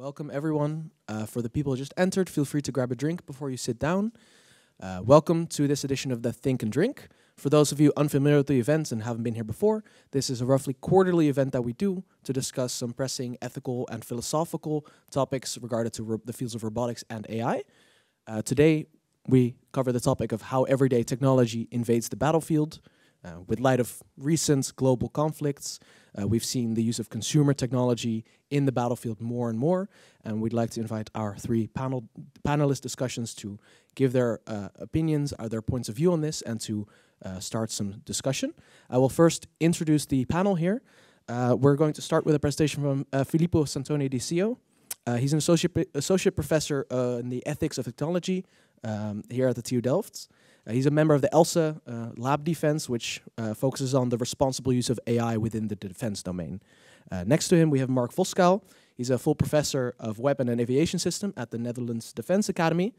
Welcome everyone. For the people who just entered, feel free to grab a drink before you sit down. Welcome to this edition of the Think and Drink. For those of you unfamiliar with the events and haven't been here before, this is a roughly quarterly event that we do to discuss some pressing ethical and philosophical topics regarding to the fields of robotics and AI. Today, we cover the topic of how everyday technology invades the battlefield. With light of recent global conflicts, we've seen the use of consumer technology in the battlefield more and more, and we'd like to invite our three panelist discussions to give their opinions, their points of view on this, and to start some discussion. I will first introduce the panel here. We're going to start with a presentation from Filippo Santoni de Sio. He's an associate professor in the ethics of technology here at the TU Delft. He's a member of the ELSA Lab Defence, which focuses on the responsible use of AI within the defense domain. Next to him, we have Mark Voskuil. He's a full professor of weapon and aviation system at the Netherlands Defense Academy.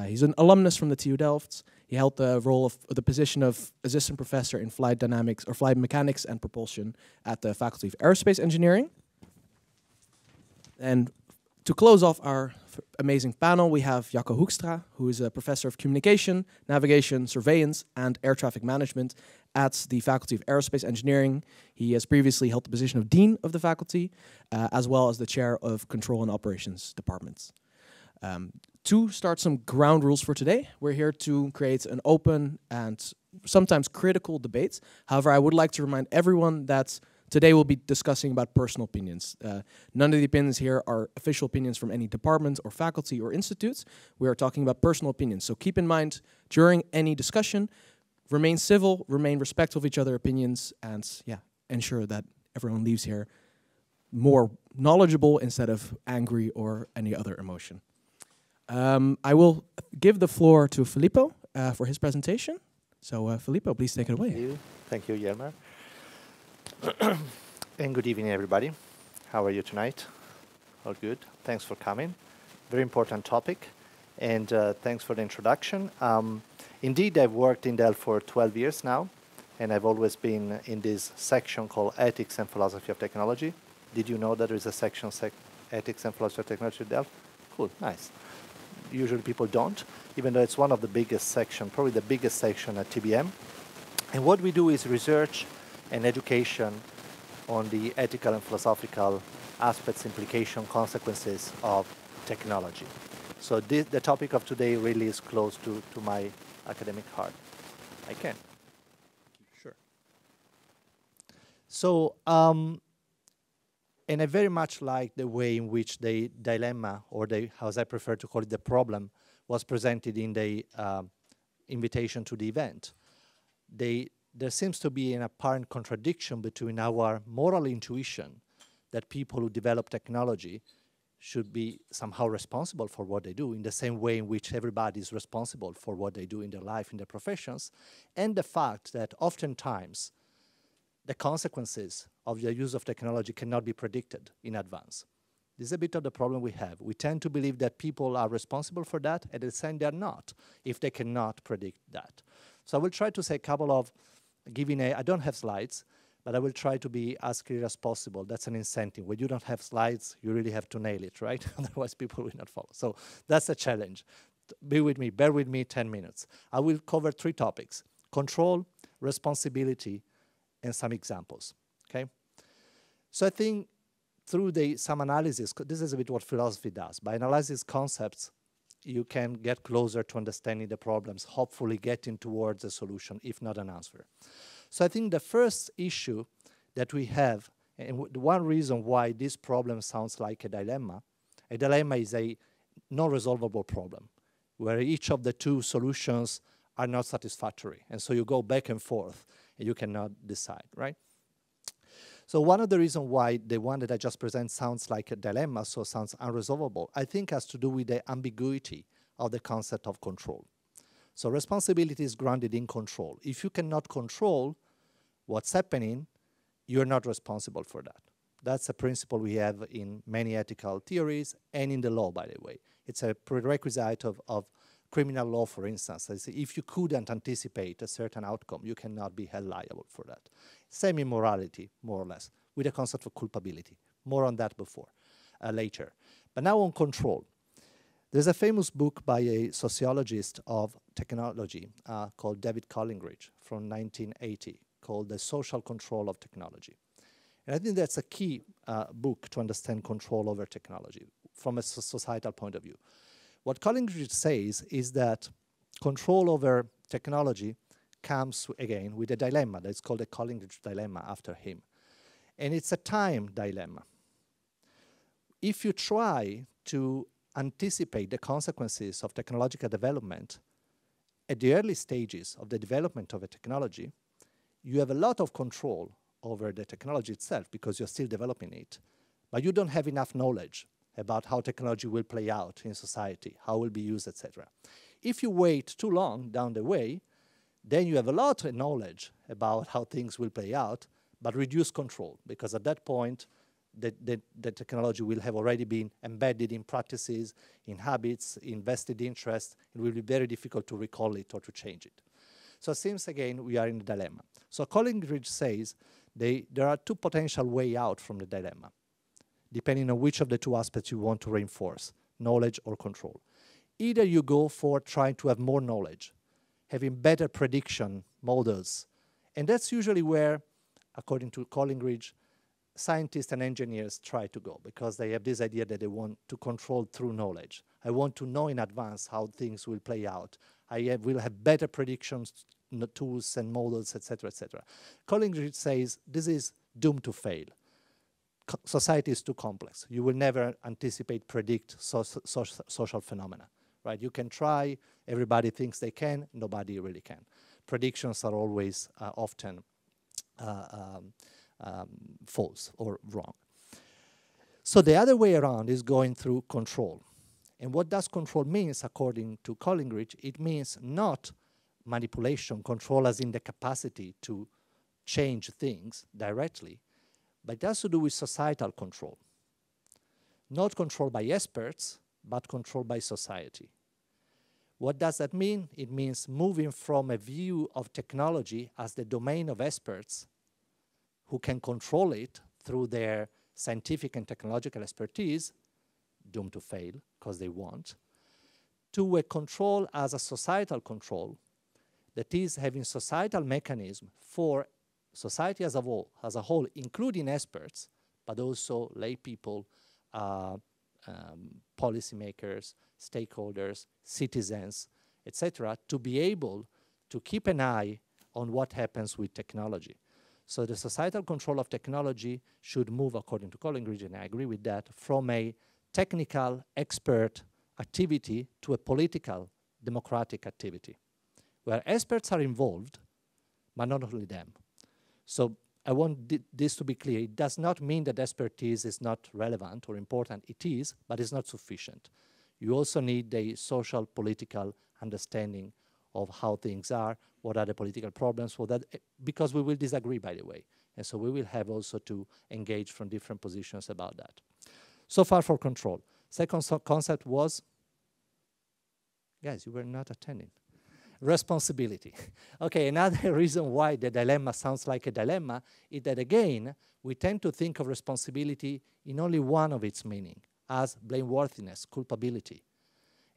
He's an alumnus from the TU Delft. He held the role of the position of assistant professor in flight dynamics or flight mechanics and propulsion at the Faculty of Aerospace Engineering. And to close off our amazing panel, we have Jacco Hoekstra, who is a professor of communication, navigation, surveillance, and air traffic management at the Faculty of Aerospace Engineering. He has previously held the position of dean of the faculty, as well as the chair of control and operations departments. To start some ground rules for today, we're here to create an open and sometimes critical debate. However, I would like to remind everyone that today we'll be discussing about personal opinions. None of the opinions here are official opinions from any department or faculty or institutes. We are talking about personal opinions. So keep in mind, during any discussion, remain civil, remain respectful of each other's opinions, and ensure that everyone leaves here more knowledgeable instead of angry or any other emotion. I will give the floor to Filippo for his presentation. So Filippo, please take it away. Thank you, Jelmer. And good evening, everybody. How are you tonight? All good. Thanks for coming. Very important topic. And thanks for the introduction. Indeed, I've worked in Delft for 12 years now, and I've always been in this section called Ethics and Philosophy of Technology. Did you know that there is a section, Ethics and Philosophy of Technology at Delft? Cool, nice. Usually people don't, even though it's one of the biggest sections, probably the biggest section at TBM. And what we do is research and education on the ethical and philosophical aspects, implications, consequences of technology. So the topic of today really is close to my academic heart. I can. Sure. So, and I very much like the way in which the dilemma, or as I prefer to call it, the problem, was presented in the invitation to the event. There seems to be an apparent contradiction between our moral intuition that people who develop technology should be somehow responsible for what they do in the same way in which everybody is responsible for what they do in their life, in their professions, and the fact that oftentimes the consequences of the use of technology cannot be predicted in advance. This is a bit of the problem we have. We tend to believe that people are responsible for that, and at the same they're not, if they cannot predict that. So I will try to say a couple of I don't have slides, but I will try to be as clear as possible. That's an incentive. When you don't have slides, you really have to nail it, right? Otherwise, people will not follow. So that's a challenge. Be with me, bear with me 10 minutes. I will cover 3 topics: control, responsibility, and some examples, okay? So I think through some analysis, this is a bit what philosophy does. By analyzing concepts, you can get closer to understanding the problems, hopefully getting towards a solution, if not an answer. So I think the first issue that we have, and one reason why this problem sounds like a dilemma is a non-resolvable problem, where each of the 2 solutions are not satisfactory. And so you go back and forth, and you cannot decide, right? So one of the reasons why the one that I just present sounds like a dilemma, so sounds unresolvable, I think has to do with the ambiguity of the concept of control. So responsibility is grounded in control. If you cannot control what's happening, you're not responsible for that. That's a principle we have in many ethical theories and in the law, by the way. It's a prerequisite of criminal law, for instance. If you couldn't anticipate a certain outcome, you cannot be held liable for that. Same in morality, more or less, with the concept of culpability. More on that later. But now on control. There's a famous book by a sociologist of technology called David Collingridge from 1980 called The Social Control of Technology. And I think that's a key book to understand control over technology from a societal point of view. What Collingridge says is that control over technology comes, again, with a dilemma that's called the Collingridge dilemma after him. And it's a time dilemma. If you try to anticipate the consequences of technological development at the early stages of the development of a technology, you have a lot of control over the technology itself because you're still developing it, but you don't have enough knowledge about how technology will play out in society, how it will be used, etc. If you wait too long down the way, then you have a lot of knowledge about how things will play out, but reduce control, because at that point, the technology will have already been embedded in practices, in habits, in vested interests. It will be very difficult to recall it or to change it. So it seems, again, we are in a dilemma. So Collingridge says there are two potential ways out from the dilemma, depending on which of the two aspects you want to reinforce, knowledge or control. Either you go for trying to have more knowledge, having better prediction models, and that's usually where, according to Collingridge, scientists and engineers try to go, because they have this idea that they want to control through knowledge. I want to know in advance how things will play out. Will have better predictions, tools and models, etc., etc. Collingridge says this is doomed to fail. Society is too complex. You will never anticipate, predict social phenomena, right? You can try, everybody thinks they can, nobody really can. Predictions are always often false or wrong. So the other way around is going through control. And what does control means, according to Collingridge? It means not manipulation, control as in the capacity to change things directly, but it has to do with societal control. Not control by experts, but control by society. What does that mean? It means moving from a view of technology as the domain of experts who can control it through their scientific and technological expertise, doomed to fail because they won't, to a control as a societal control that is having societal mechanism for society as a whole, including experts, but also lay people, policymakers, stakeholders, citizens, etc., to be able to keep an eye on what happens with technology. So the societal control of technology should move, according to Collingridge, and I agree with that, from a technical expert activity to a political democratic activity, where experts are involved, but not only them. So I want this to be clear. It does not mean that expertise is not relevant or important. It is, but it's not sufficient. You also need a social, political understanding of how things are, what are the political problems, because we will disagree, by the way. And so we will have also to engage from different positions about that. So far for control. Second concept was, guys, you were not attending. Responsibility. Okay, another reason why the dilemma sounds like a dilemma is that, again, we tend to think of responsibility in only one of its meaning, as blameworthiness, culpability.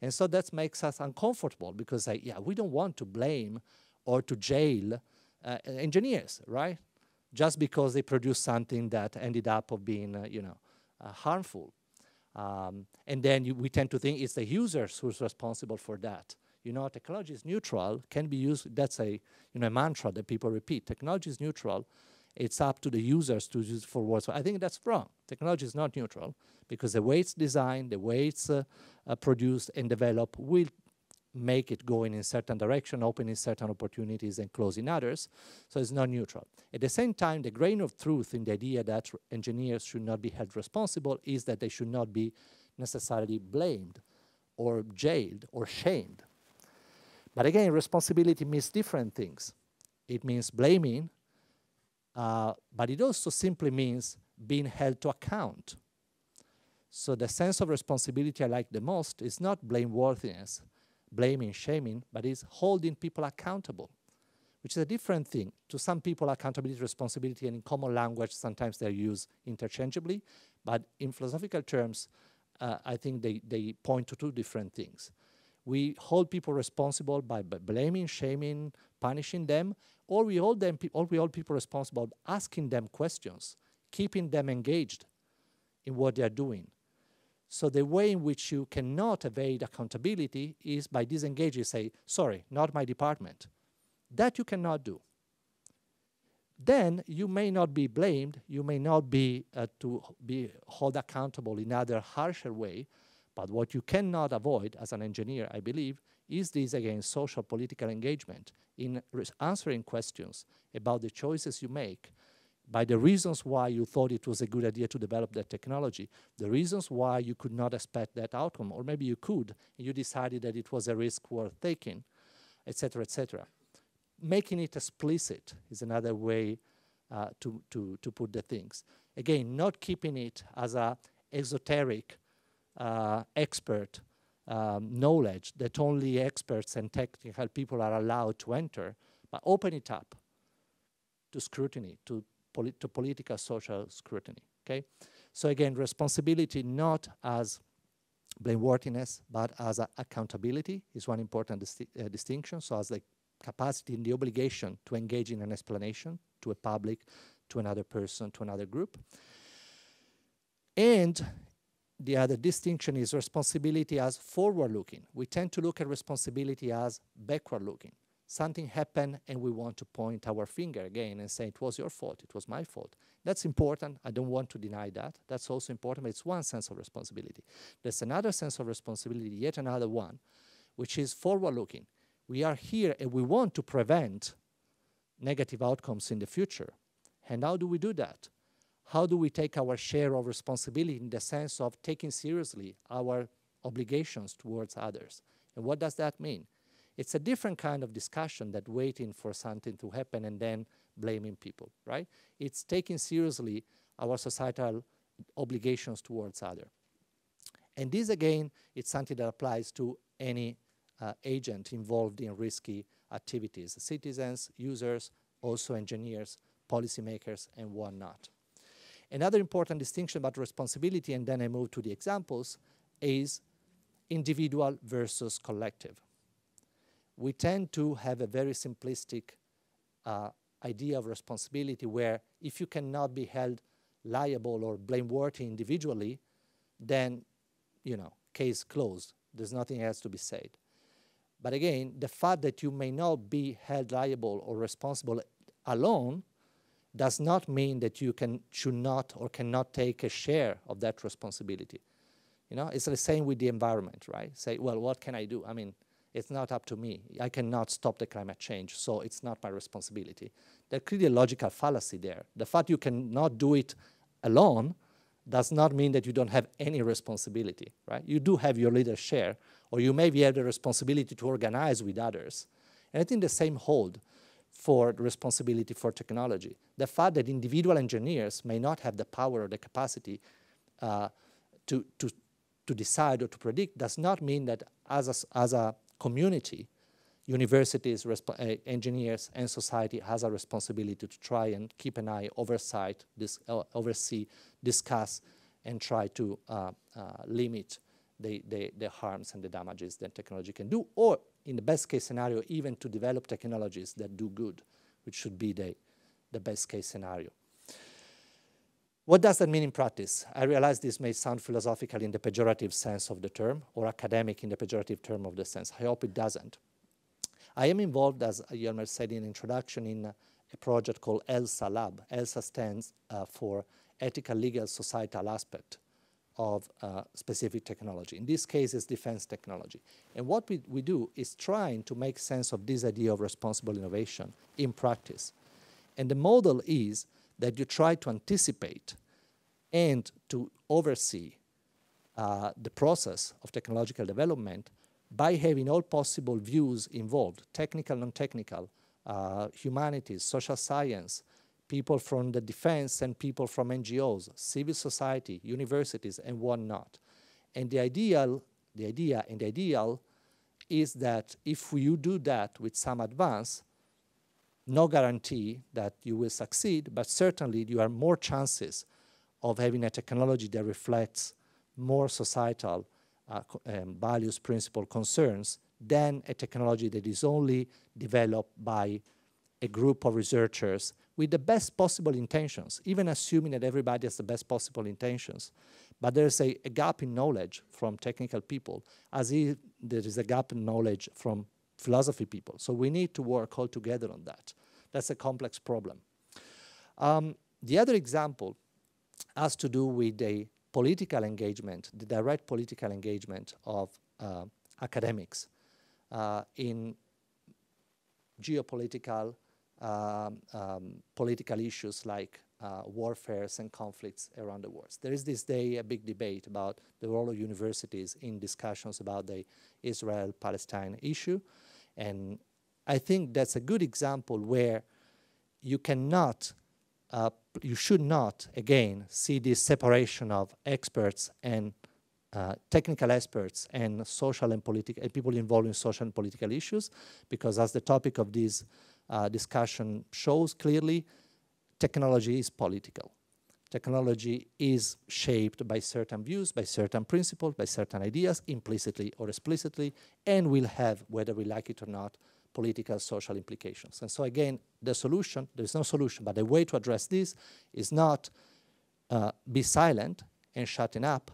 And so that makes us uncomfortable because, we don't want to blame or to jail engineers, right? Just because they produced something that ended up being, harmful. And then we tend to think it's the users who's responsible for that. Technology is neutral, can be used, that's a mantra that people repeat. Technology is neutral, it's up to the users to use it for what. So I think that's wrong. Technology is not neutral because the way it's designed, the way it's produced and developed will make it go in a certain direction, opening certain opportunities and closing others. So it's not neutral. At the same time, the grain of truth in the idea that engineers should not be held responsible is that they should not be necessarily blamed or jailed or shamed. But again, responsibility means different things. It means blaming, but it also simply means being held to account. So the sense of responsibility I like the most is not blameworthiness, blaming, shaming, but is holding people accountable, which is a different thing. To some people, accountability, responsibility, and in common language, sometimes they're used interchangeably, but in philosophical terms, I think they point to two different things. We hold people responsible by blaming, shaming, punishing them, or we hold people responsible asking them questions, keeping them engaged in what they are doing. So the way in which you cannot evade accountability is by disengaging, say, sorry, not my department. That you cannot do. Then you may not be blamed, you may not be to be held accountable in other harsher way, but what you cannot avoid as an engineer, I believe, is this, again, social political engagement in answering questions about the choices you make, by the reasons why you thought it was a good idea to develop that technology, the reasons why you could not expect that outcome, or maybe you could, and you decided that it was a risk worth taking, etc., etc. Making it explicit is another way to put the things. Again, not keeping it as a esoteric expert knowledge that only experts and technical people are allowed to enter, but open it up to scrutiny, to political, social scrutiny, okay? So again, responsibility not as blameworthiness, but as accountability is one important distinction. So as the capacity and the obligation to engage in an explanation to a public, to another person, to another group. And the other distinction is responsibility as forward-looking. We tend to look at responsibility as backward-looking. Something happened and we want to point our finger again and say, it was your fault, it was my fault. That's important, I don't want to deny that. That's also important, but it's one sense of responsibility. There's another sense of responsibility, yet another one, which is forward-looking. We are here and we want to prevent negative outcomes in the future. And how do we do that? How do we take our share of responsibility in the sense of taking seriously our obligations towards others? And what does that mean? It's a different kind of discussion than waiting for something to happen and then blaming people, right? It's taking seriously our societal obligations towards others. And this, again, it's something that applies to any agent involved in risky activities, citizens, users, also engineers, policymakers, and whatnot. Another important distinction about responsibility, and then I move to the examples, is individual versus collective. We tend to have a very simplistic idea of responsibility where if you cannot be held liable or blameworthy individually, then, you know, case closed. There's nothing else to be said. But again, the fact that you may not be held liable or responsible alone does not mean that you should not or cannot take a share of that responsibility. You know, it's the same with the environment, right? Say, well, what can I do? I mean, it's not up to me. I cannot stop the climate change, so it's not my responsibility. There's clearly a logical fallacy there. The fact you cannot do it alone does not mean that you don't have any responsibility, right? You do have your little share, or you maybe have the responsibility to organize with others. And I think the same hold for the responsibility for technology. The fact that individual engineers may not have the power or the capacity to decide or to predict does not mean that as a community, universities, engineers, and society has a responsibility to try and keep an eye, oversee, discuss, and try to limit the harms and the damages that technology can do, or in the best case scenario, even to develop technologies that do good, which should be the best case scenario. What does that mean in practice? I realize this may sound philosophical in the pejorative sense of the term, or academic in the pejorative term of the sense. I hope it doesn't. I am involved, as Jelmer said in introduction, in a project called ELSA Lab. ELSA stands for Ethical, Legal, Societal Aspect of specific technology. In this case, it's defense technology. And what we do is trying to make sense of this idea of responsible innovation in practice. And the model is that you try to anticipate and to oversee the process of technological development by having all possible views involved, technical, non-technical, humanities, social science, people from the defense and people from NGOs, civil society, universities, and whatnot. And the ideal is that if you do that with some advance, no guarantee that you will succeed, but certainly you have more chances of having a technology that reflects more societal values, principle, concerns than a technology that is only developed by a group of researchers with the best possible intentions, even assuming that everybody has the best possible intentions. But there's a gap in knowledge from technical people, as if there is a gap in knowledge from philosophy people. So we need to work all together on that. That's a complex problem. The other example has to do with the political engagement, the direct political engagement of academics in geopolitical political issues like warfares and conflicts around the world. There is this day a big debate about the role of universities in discussions about the Israel-Palestine issue, and I think that's a good example where you cannot, you should not, again, see this separation of experts and technical experts and social and political people involved in social and political issues, because as the topic of this discussion shows clearly, technology is political. Technology is shaped by certain views, by certain principles, by certain ideas, implicitly or explicitly, and will have, whether we like it or not, political, social implications. And so again, the solution, there's no solution, but the way to address this is not be silent and shutting up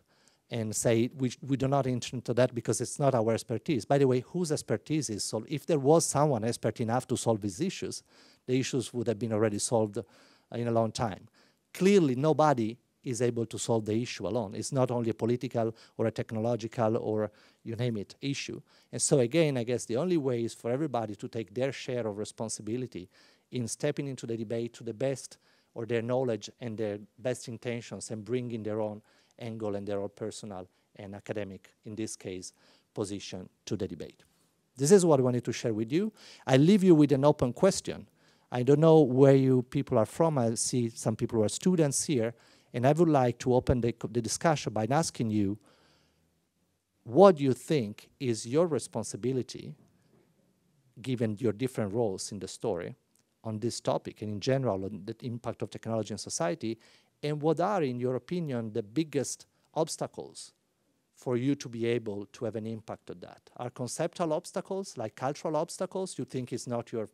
and say we do not enter into that because it's not our expertise. By the way, whose expertise is solved? If there was someone expert enough to solve these issues, the issues would have been already solved in a long time. Clearly, nobody is able to solve the issue alone. It's not only a political or a technological or you name it issue. And so again, I guess the only way is for everybody to take their share of responsibility in stepping into the debate to the best or their knowledge and their best intentions and bringing their own angle and their own personal and academic, in this case, position to the debate. This is what I wanted to share with you. I leave you with an open question. I don't know where you people are from. I see some people who are students here, and I would like to open the discussion by asking you, what do you think is your responsibility, given your different roles in the story, on this topic, and in general, on the impact of technology in society, and what are, in your opinion, the biggest obstacles for you to be able to have an impact on that? Are conceptual obstacles, like cultural obstacles, you think is not your,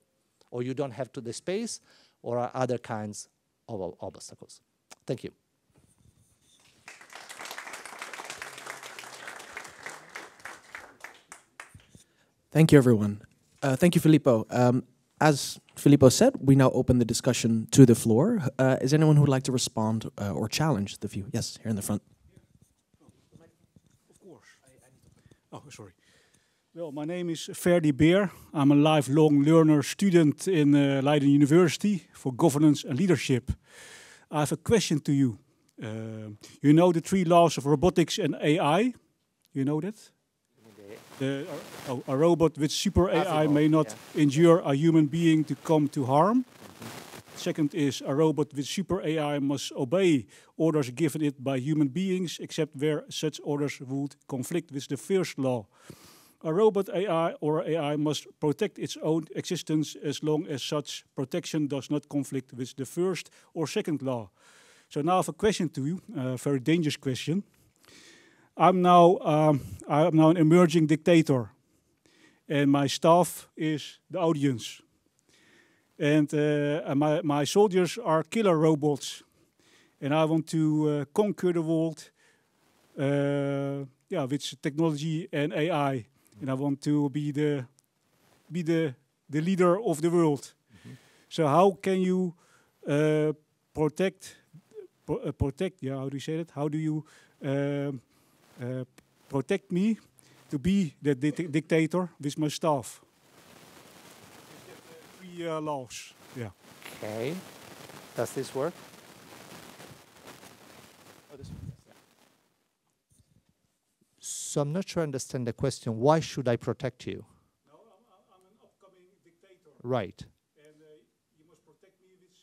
or you don't have the space, or are other kinds of obstacles? Thank you. Thank you, everyone. Thank you, Filippo. As Filippo said, we now open the discussion to the floor. Is anyone who would like to respond or challenge the view? Yes, here in the front. Of course. Oh, sorry. Well, my name is Ferdi Beer. I'm a lifelong learner student in Leiden University for governance and leadership. I have a question to you. You know the 3 laws of robotics and AI? You know that? A robot with super AI may not injure a human being to come to harm. Second is a robot with super AI must obey orders given it by human beings, except where such orders would conflict with the first law. A robot AI or AI must protect its own existence as long as such protection does not conflict with the first or second law. So now I have a question to you, a very dangerous question. I'm now an emerging dictator, and my staff is the audience. And my soldiers are killer robots, and I want to conquer the world, with technology and AI, and I want to be the leader of the world. Mm-hmm. So how can you protect? Yeah, how do you say that? How do you protect me to be the dictator with my staff? 3 laws. Yeah. Okay. Does this work? So I'm not sure I understand the question. Why should I protect you? No, I'm an upcoming dictator. Right. And you must protect me with...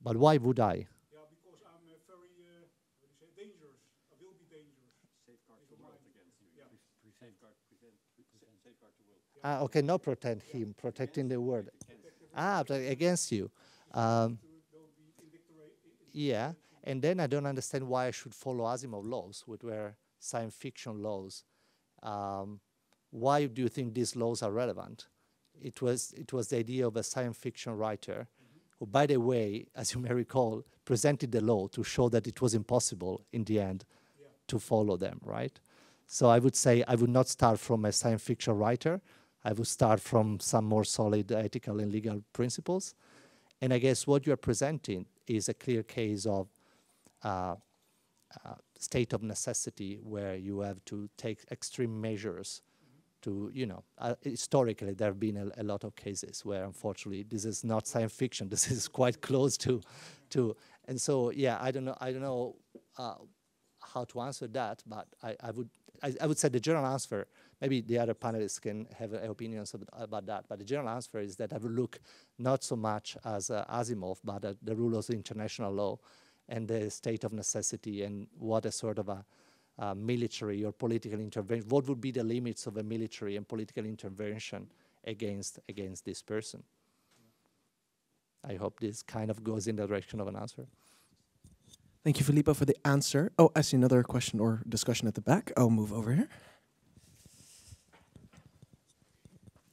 But why would I? Yeah, because I'm very, dangerous. I will be dangerous. Safeguard the world against you. Yeah. Safeguard the world. Okay, not protect him, protecting the world. Against you. Yeah, and then I don't understand why I should follow ASIMOV laws, which were science fiction laws. Why do you think these laws are relevant? It was the idea of a science fiction writer who, by the way, as you may recall, presented the law to show that it was impossible in the end to follow them, right? So I would say I would not start from a science fiction writer. I would start from some more solid ethical and legal principles. And I guess what you're presenting is a clear case of state of necessity where you have to take extreme measures to, you know, historically there have been a lot of cases where unfortunately this is not science fiction, this is quite close to, and so yeah, I don't know how to answer that, but I would say the general answer, maybe the other panelists can have opinions about that, but the general answer is that I would look not so much as ASIMOV, but at the rules of international law and the state of necessity and what a sort of a military or political intervention, what would be the limits of a military and political intervention against this person. I hope this kind of goes in the direction of an answer. Thank you, Filippo, for the answer. Oh, I see another question or discussion at the back. I'll move over here.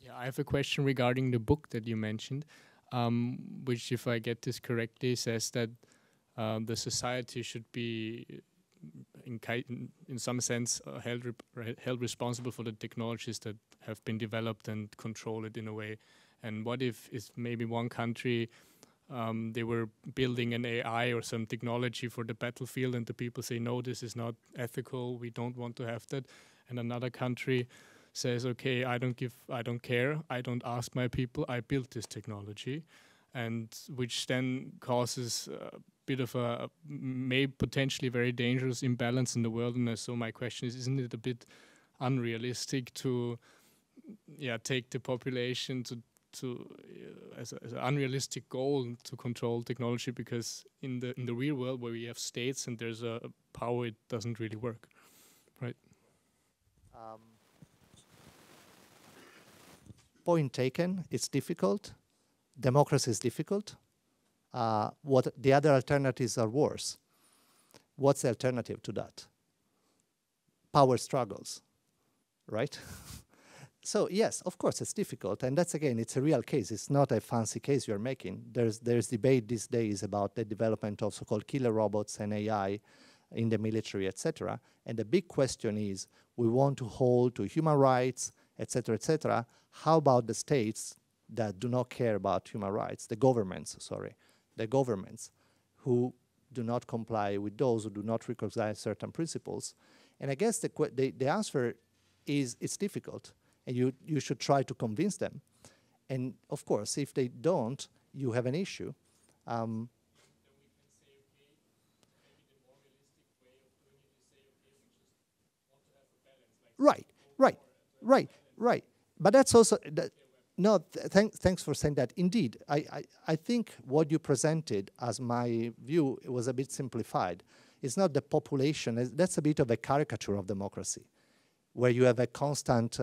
Yeah, I have a question regarding the book that you mentioned, which, if I get this correctly, says that the society should be, in some sense, held responsible for the technologies that have been developed and control it in a way. And what if maybe one country, they were building an AI or some technology for the battlefield, and the people say, no, this is not ethical, we don't want to have that. And another country says, okay, I don't care, I don't ask my people, I built this technology. And which then causes a bit of a potentially very dangerous imbalance in the world. And so my question is, isn't it a bit unrealistic to take the population as an unrealistic goal to control technology, because in the real world where we have states and there's a power, it doesn't really work, right? Point taken, it's difficult. Democracy is difficult. What the other alternatives are worse. What's the alternative to that? Power struggles, right? So yes, of course, it's difficult, and that's, again, it's a real case. It's not a fancy case you're making. There's debate these days about the development of so-called killer robots and AI in the military, etc. And the big question is, we want to hold to human rights, etc., etc. How about the states that do not care about human rights, the governments who do not comply with those, who do not recognize certain principles? And I guess the answer is it's difficult, and you should try to convince them. And of course, if they don't, you have an issue. Right. But that's also no. Thanks for saying that. Indeed, I think what you presented as my view, it was a bit simplified. It's not the population. That's a bit of a caricature of democracy, where you have a constant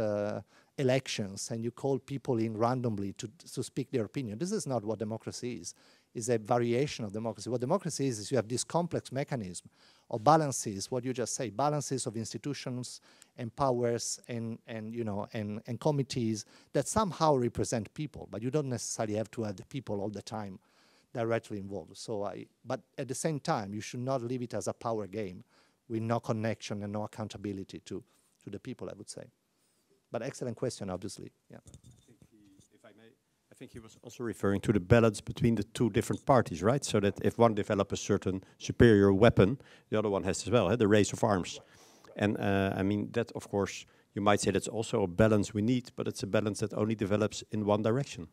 elections and you call people in randomly to speak their opinion. This is not what democracy is. It's a variation of democracy. What democracy is you have this complex mechanism of balances, what you just say, balances of institutions and powers and committees that somehow represent people, but you don't necessarily have to have the people all the time directly involved. But at the same time, you should not leave it as a power game with no connection and no accountability to the people, I would say. But excellent question, obviously. Yeah. If I may, I think he was also referring to the balance between the two different parties, right? So that if one develops a certain superior weapon, the other one has as well, the race of arms. And I mean, that, of course, you might say that's also a balance we need, but it's a balance that only develops in one direction.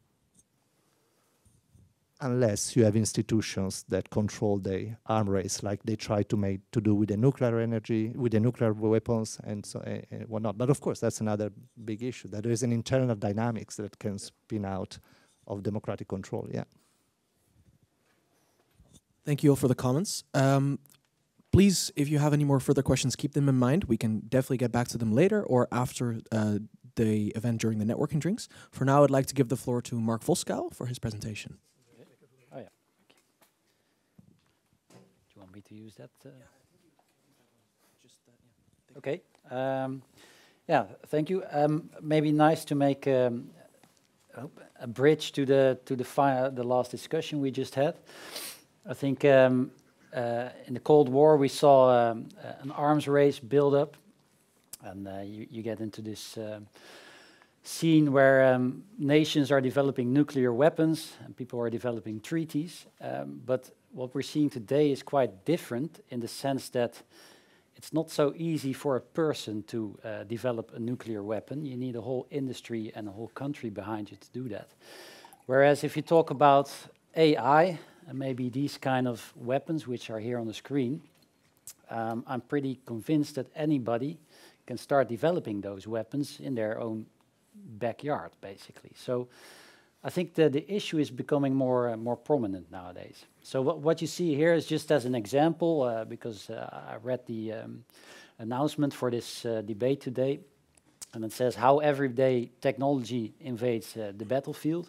Unless you have institutions that control the arm race, like they try to do with the nuclear energy, with the nuclear weapons, and so and whatnot. But of course, that's another big issue. That there is an internal dynamics that can spin out of democratic control. Yeah. Thank you all for the comments. Please, if you have any more further questions, keep them in mind. We can definitely get back to them later or after the event during the networking drinks. For now, I'd like to give the floor to Mark Voskuil for his presentation. Oh, yeah. Do you want me to use that? Okay. Yeah, thank you. Maybe nice to make a bridge to the last discussion we just had. I think in the Cold War we saw an arms race build up, and you get into this scene where nations are developing nuclear weapons and people are developing treaties. But what we're seeing today is quite different in the sense that it's not so easy for a person to develop a nuclear weapon. You need a whole industry and a whole country behind you to do that. Whereas if you talk about AI and maybe these kind of weapons, which are here on the screen, I'm pretty convinced that anybody can start developing those weapons in their own backyard, basically. So I think the issue is becoming more prominent nowadays. So what you see here is just as an example, because I read the announcement for this debate today, and it says how everyday technology invades the battlefield.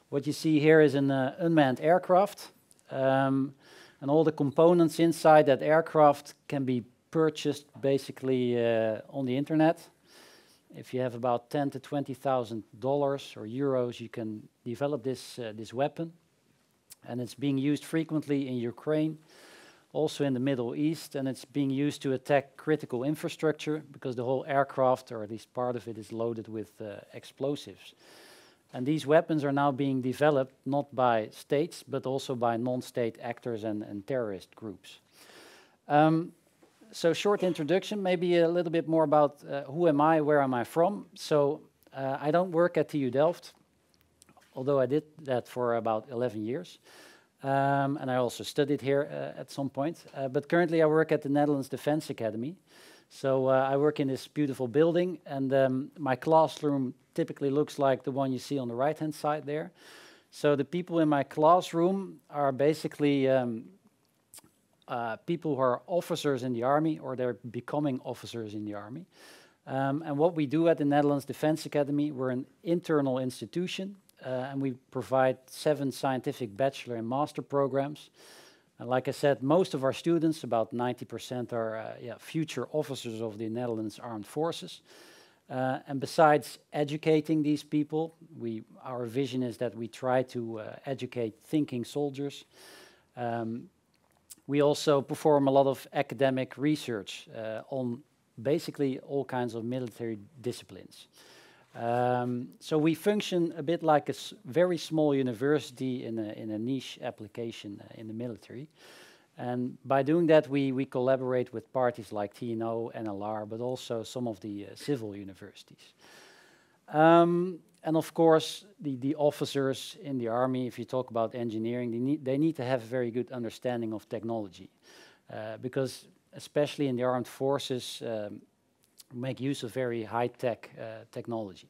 What you see here is an unmanned aircraft, and all the components inside that aircraft can be purchased basically on the internet. If you have about $10,000 to $20,000 or euros, you can develop this weapon, and it's being used frequently in Ukraine, also in the Middle East, and it's being used to attack critical infrastructure because the whole aircraft, or at least part of it, is loaded with explosives. And these weapons are now being developed not by states, but also by non-state actors and terrorist groups. So short introduction, maybe a little bit more about who am I, where am I from. So I don't work at TU Delft, although I did that for about 11 years. And I also studied here at some point. But currently I work at the Netherlands Defence Academy. So I work in this beautiful building, and my classroom typically looks like the one you see on the right-hand side there. So the people in my classroom are basically people who are officers in the army, or they're becoming officers in the army. And what we do at the Netherlands Defence Academy, we're an internal institution, and we provide 7 scientific bachelor and master programs. And like I said, most of our students, about 90%, are future officers of the Netherlands Armed Forces. And besides educating these people, our vision is that we try to educate thinking soldiers. We also perform a lot of academic research on basically all kinds of military disciplines. So we function a bit like a very small university in a niche application in the military. And by doing that, we collaborate with parties like TNO, NLR, but also some of the civil universities. And of course, the officers in the army, if you talk about engineering, they need to have a very good understanding of technology. Because especially in the armed forces, make use of very high-tech technology.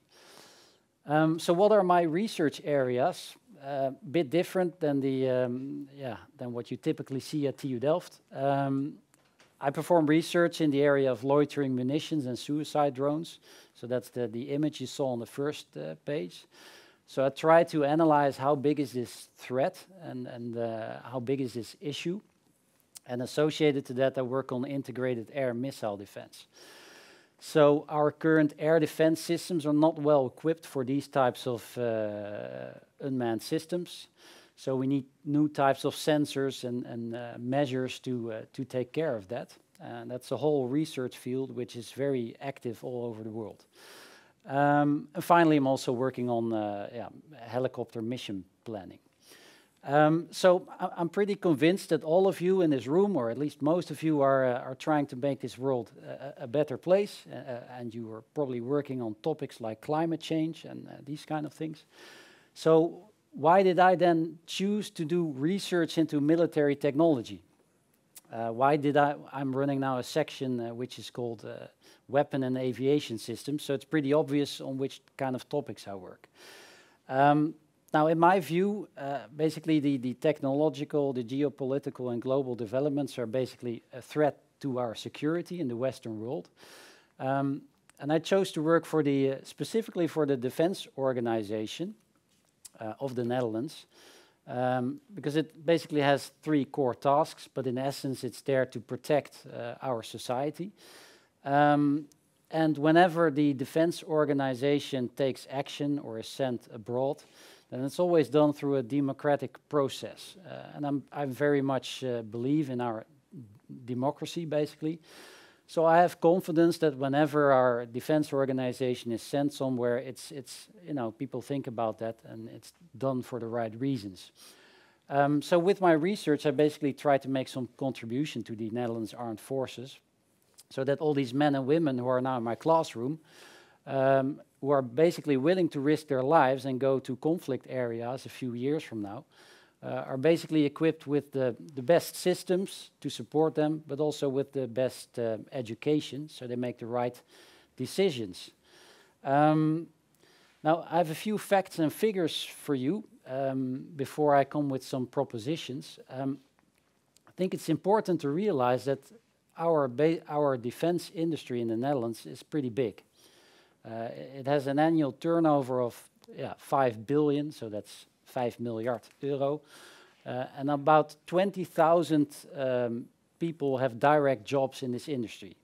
So what are my research areas? A bit different than than what you typically see at TU Delft. I perform research in the area of loitering munitions and suicide drones. So that's the image you saw on the first page. So I try to analyze how big is this threat and how big is this issue. And associated to that, I work on integrated air missile defense. So our current air defense systems are not well equipped for these types of unmanned systems. So we need new types of sensors and measures to take care of that. And that's a whole research field which is very active all over the world. And finally, I'm also working on helicopter mission planning. So I'm pretty convinced that all of you in this room, or at least most of you, are trying to make this world a better place, and you are probably working on topics like climate change and these kind of things. So why did I then choose to do research into military technology? I'm running now a section which is called Weapon and Aviation Systems, so it's pretty obvious on which kind of topics I work. Now, in my view, basically the technological, the geopolitical and global developments are basically a threat to our security in the Western world. And I chose to work for specifically for the defense organization of the Netherlands, because it basically has 3 core tasks, but in essence it's there to protect our society. And whenever the defense organization takes action or is sent abroad, then it's always done through a democratic process. And I very much believe in our democracy, basically. So I have confidence that whenever our defense organization is sent somewhere, it's people think about that and it's done for the right reasons. So with my research, I basically try to make some contribution to the Netherlands Armed Forces, so that all these men and women who are now in my classroom, who are basically willing to risk their lives and go to conflict areas a few years from now, are basically equipped with the best systems to support them, but also with the best education, so they make the right decisions. Now, I have a few facts and figures for you before I come with some propositions. I think it's important to realize that our defense industry in the Netherlands is pretty big. It has an annual turnover of 5 billion, so that's 5 miljard euro. And about 20,000 people have direct jobs in this industry.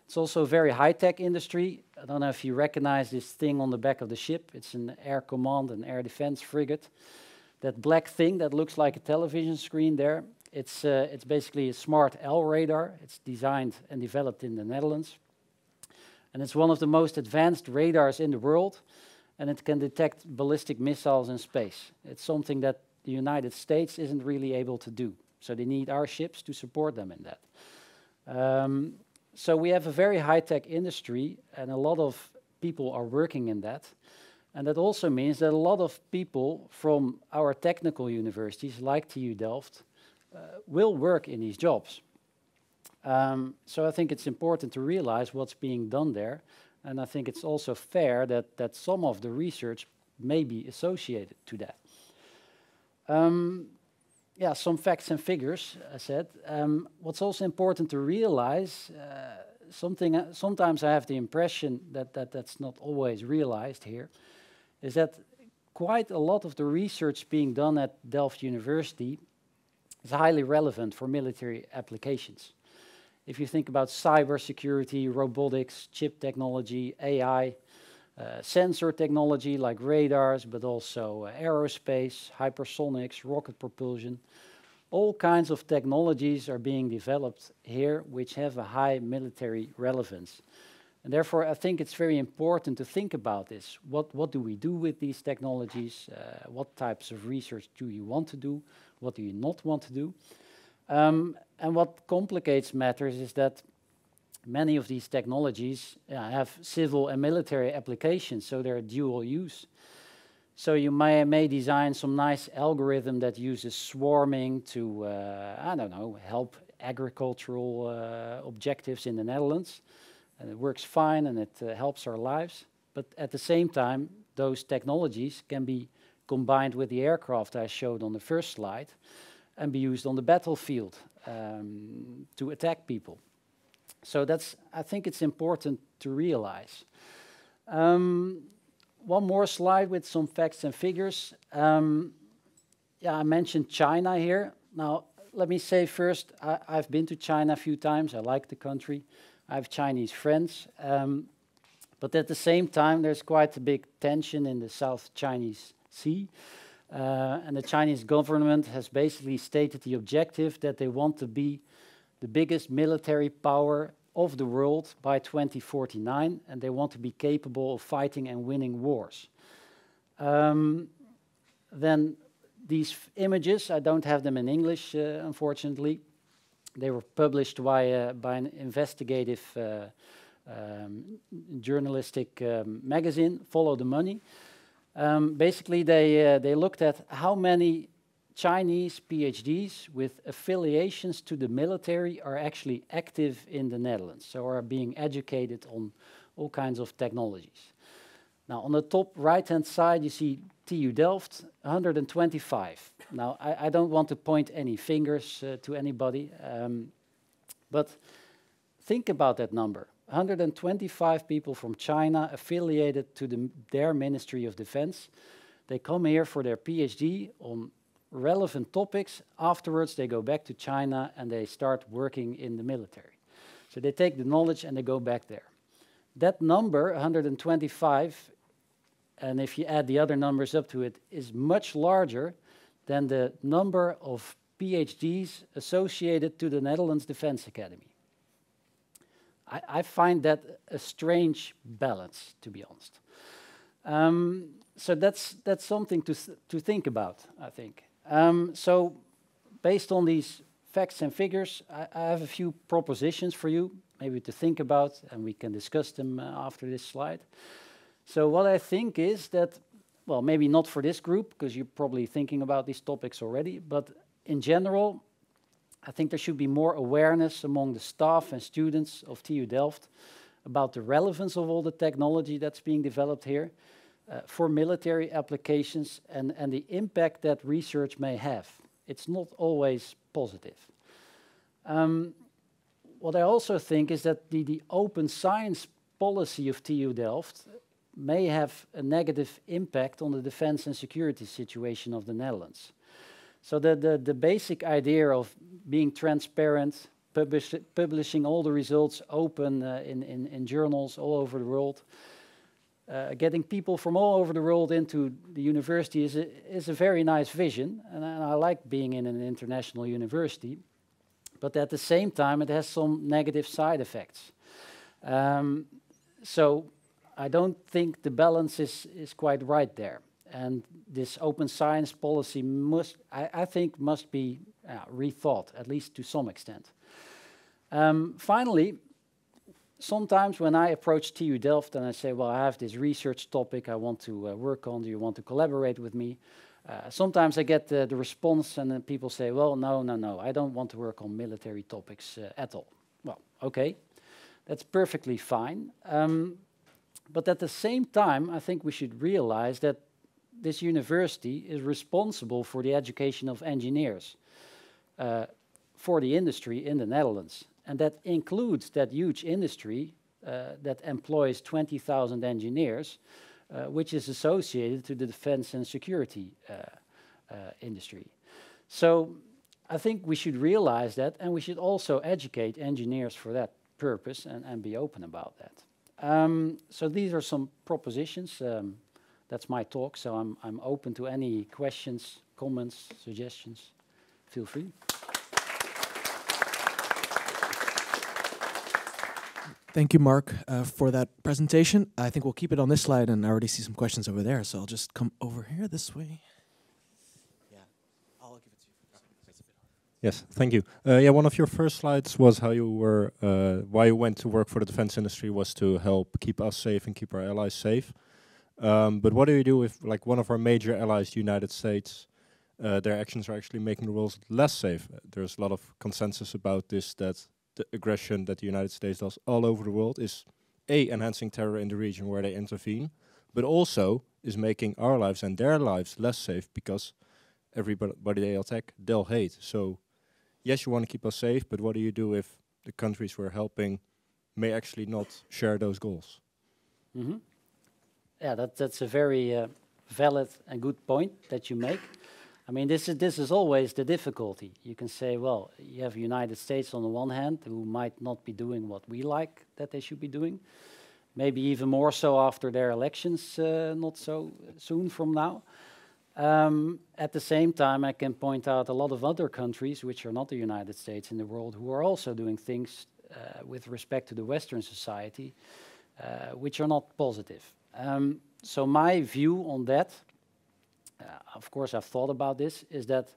It's also a very high-tech industry. I don't know if you recognize this thing on the back of the ship. It's an air command and air defense frigate. That black thing that looks like a television screen there, it's basically a smart L radar. It's designed and developed in the Netherlands. And it's one of the most advanced radars in the world, and it can detect ballistic missiles in space. It's something that the United States isn't really able to do. So they need our ships to support them in that. So we have a very high-tech industry, and a lot of people are working in that. And that also means that a lot of people from our technical universities, like TU Delft, will work in these jobs. So I think it's important to realize what's being done there. And I think it's also fair that some of the research may be associated to that. Some facts and figures, I said. What's also important to realize, sometimes I have the impression that that's not always realized here, is that quite a lot of the research being done at Delft University is highly relevant for military applications. If you think about cybersecurity, robotics, chip technology, AI, sensor technology like radars, but also aerospace, hypersonics, rocket propulsion, all kinds of technologies are being developed here which have a high military relevance. And therefore, I think it's very important to think about this. What do we do with these technologies? What types of research do you want to do? What do you not want to do? And what complicates matters is that many of these technologies have civil and military applications, so they're dual use. So you may design some nice algorithm that uses swarming to, help agricultural objectives in the Netherlands. And it works fine and it helps our lives. But at the same time, those technologies can be combined with the aircraft I showed on the first slide and be used on the battlefield to attack people. So I think it's important to realize. One more slide with some facts and figures. I mentioned China here. Now, let me say first, I've been to China a few times. I like the country. I have Chinese friends. But at the same time, there's quite a big tension in the South Chinese Sea. And the Chinese government has basically stated the objective that they want to be the biggest military power of the world by 2049, and they want to be capable of fighting and winning wars. Then these images, I don't have them in English, unfortunately. They were published by an investigative journalistic magazine, Follow the Money. Basically, they looked at how many Chinese PhDs with affiliations to the military are actually active in the Netherlands, so are being educated on all kinds of technologies. Now, on the top right-hand side, you see TU Delft, 125. Now, I don't want to point any fingers to anybody, but think about that number. 125 people from China affiliated to their Ministry of Defense. They come here for their PhD on relevant topics. Afterwards, they go back to China and they start working in the military. So they take the knowledge and they go back there. That number, 125, and if you add the other numbers up to it, is much larger than the number of PhDs associated to the Netherlands Defense Academy. I find that a strange balance, to be honest. So that's something to think about, I think. So based on these facts and figures, I have a few propositions for you, maybe to think about, and we can discuss them after this slide. So what I think is that, well, maybe not for this group, because you're probably thinking about these topics already, but in general, I think there should be more awareness among the staff and students of TU Delft about the relevance of all the technology that's being developed here for military applications and the impact that research may have. It's not always positive. What I also think is that the open science policy of TU Delft may have a negative impact on the defense and security situation of the Netherlands. So the basic idea of being transparent, publishing all the results open in journals all over the world, getting people from all over the world into the university is a very nice vision, and I like being in an international university, but at the same time it has some negative side effects. So I don't think the balance is quite right there. And this open science policy must, I think, must be rethought, at least to some extent. Finally, sometimes when I approach TU Delft and I say, well, I have this research topic I want to work on, do you want to collaborate with me? Sometimes I get the response and then people say, well, no, I don't want to work on military topics at all. Well, okay, that's perfectly fine. But at the same time, I think we should realize that this university is responsible for the education of engineers for the industry in the Netherlands. And that includes that huge industry that employs 20,000 engineers, which is associated to the defense and security industry. So I think we should realize that, and we should also educate engineers for that purpose and be open about that. So these are some propositions. That's my talk, so I'm open to any questions, comments, suggestions. Feel free. Thank you, Mark, for that presentation. I think we'll keep it on this slide, and I already see some questions over there, so I'll just come over here this way. Yeah, I'll give it to you. Yes, thank you. Yeah, one of your first slides was how you were, why you went to work for the defense industry was to help keep us safe and keep our allies safe. But what do you do if, like, one of our major allies, the United States, their actions are actually making the world less safe? There's a lot of consensus about this, that the aggression that the United States does all over the world is enhancing terror in the region where they intervene, but also is making our lives and their lives less safe because everybody they attack, they'll hate. So yes, you want to keep us safe, but what do you do if the countries we're helping may actually not share those goals? Mm-hmm. Yeah, that's a very valid and good point that you make. I mean, this is always the difficulty. You can say, well, you have the United States on the one hand, who might not be doing what we like that they should be doing. Maybe even more so after their elections, not so soon from now. At the same time, I can point out a lot of other countries, which are not the United States in the world, who are also doing things with respect to the Western society, which are not positive. So my view on that, of course I've thought about this, is that,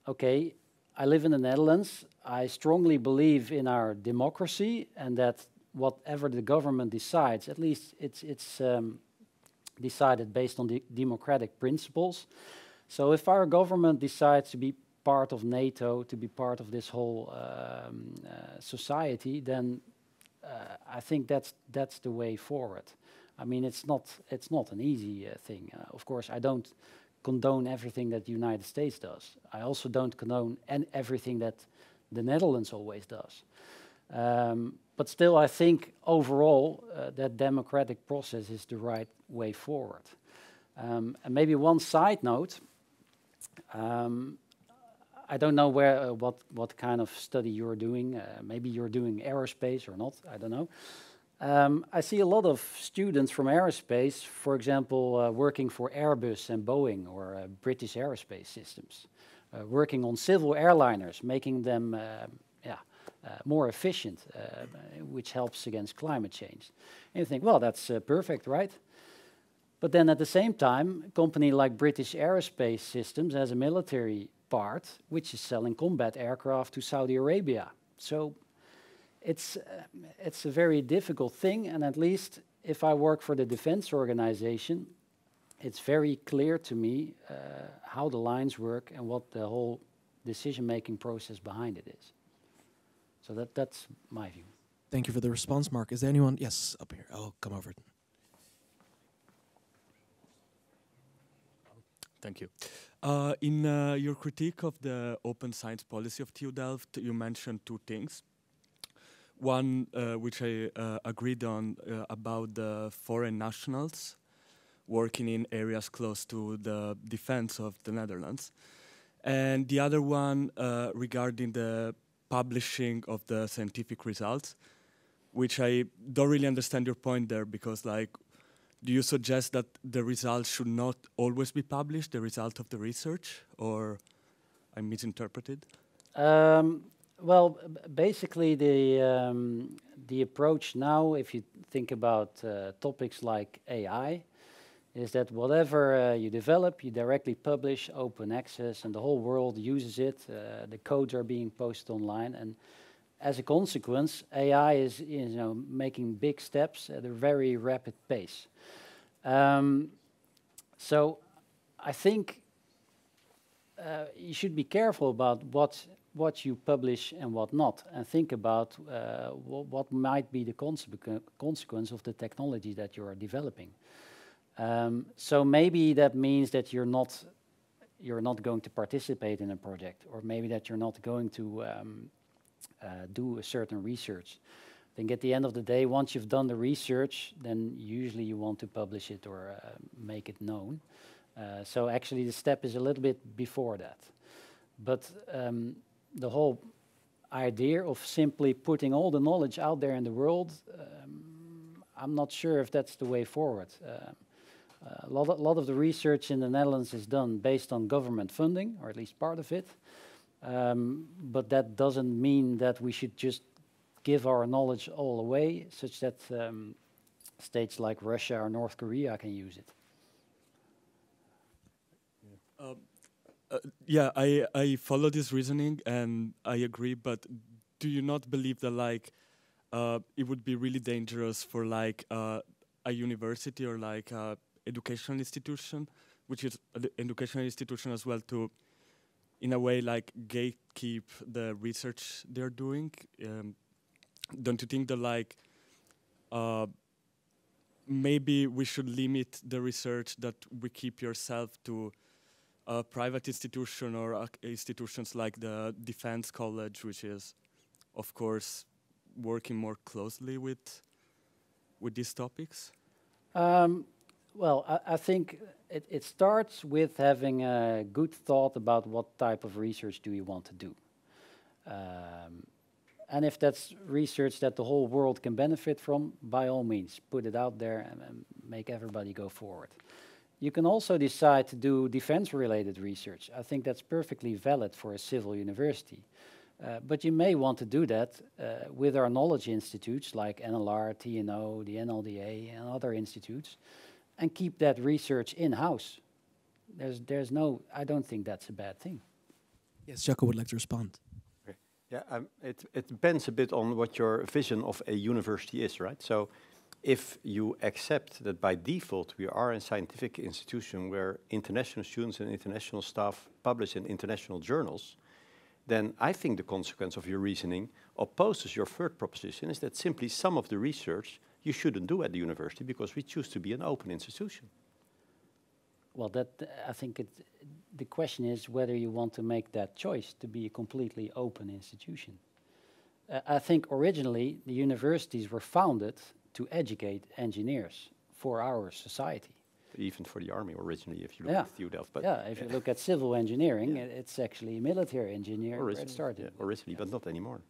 okay, I live in the Netherlands, I strongly believe in our democracy and that whatever the government decides, at least it's decided based on the democratic principles. So if our government decides to be part of NATO, to be part of this whole society, then I think that's the way forward. I mean, it's not an easy thing. Of course, I don't condone everything that the United States does. I also don't condone everything that the Netherlands always does. But still, I think overall that democratic process is the right way forward. And maybe one side note, I don't know where what kind of study you're doing. Maybe you're doing aerospace or not. I don't know. I see a lot of students from aerospace, for example, working for Airbus and Boeing or British Aerospace Systems, working on civil airliners, making them more efficient, which helps against climate change. And you think, well, that's perfect, right? But then at the same time, a company like British Aerospace Systems has a military part, which is selling combat aircraft to Saudi Arabia. So it's a very difficult thing, and at least if I work for the defense organization, it's very clear to me how the lines work and what the whole decision-making process behind it is. So that's my view. Thank you for the response, Mark. Is there anyone? Yes, up here. I'll come over. Thank you. In your critique of the open science policy of TU Delft, you mentioned two things. One, which I agreed on, about the foreign nationals working in areas close to the defense of the Netherlands. And the other one regarding the publishing of the scientific results, which I don't really understand your point there, because like, do you suggest that the results should not always be published, the result of the research, or I misinterpreted? Well, basically the approach now, if you think about topics like AI, is that whatever you develop, you directly publish, open access, and the whole world uses it. The codes are being posted online, and as a consequence, AI is making big steps at a very rapid pace. So I think you should be careful about what you publish and what not, and think about what might be the consequence of the technology that you are developing. So maybe that means that you're not going to participate in a project, or maybe that you're not going to do a certain research. I think at the end of the day, once you've done the research, then usually you want to publish it or make it known. So actually the step is a little bit before that. But the whole idea of simply putting all the knowledge out there in the world, I'm not sure if that's the way forward. A lot of the research in the Netherlands is done based on government funding, or at least part of it. But that doesn't mean that we should just give our knowledge all away, such that states like Russia or North Korea can use it. Yeah, I follow this reasoning and I agree, but do you not believe that like it would be really dangerous for like a university or like a educational institution, which is an educational institution as well, to in a way like gatekeep the research they're doing? Don't you think that like maybe we should limit the research that we keep yourself to a private institution or institutions like the Defense College, which is, of course, working more closely with these topics? Well, I think it starts with having a good thought about what type of research do you want to do. And if that's research that the whole world can benefit from, by all means, put it out there and make everybody go forward. You can also decide to do defense-related research. I think that's perfectly valid for a civil university. But you may want to do that with our knowledge institutes like NLR, TNO, the NLDA, and other institutes, and keep that research in-house. I don't think that's a bad thing. Yes, Jacco would like to respond. Okay. Yeah, it depends a bit on what your vision of a university is, right? So if you accept that by default we are a scientific institution where international students and international staff publish in international journals, then I think the consequence of your reasoning opposes your third proposition, is that simply some of the research you shouldn't do at the university because we choose to be an open institution. Well, I think the question is whether you want to make that choice to be a completely open institution. I think originally the universities were founded to educate engineers for our society. even for the army originally, if you look at TU Delft. But if you look at civil engineering, it's actually military engineering where it started. Originally, but not anymore.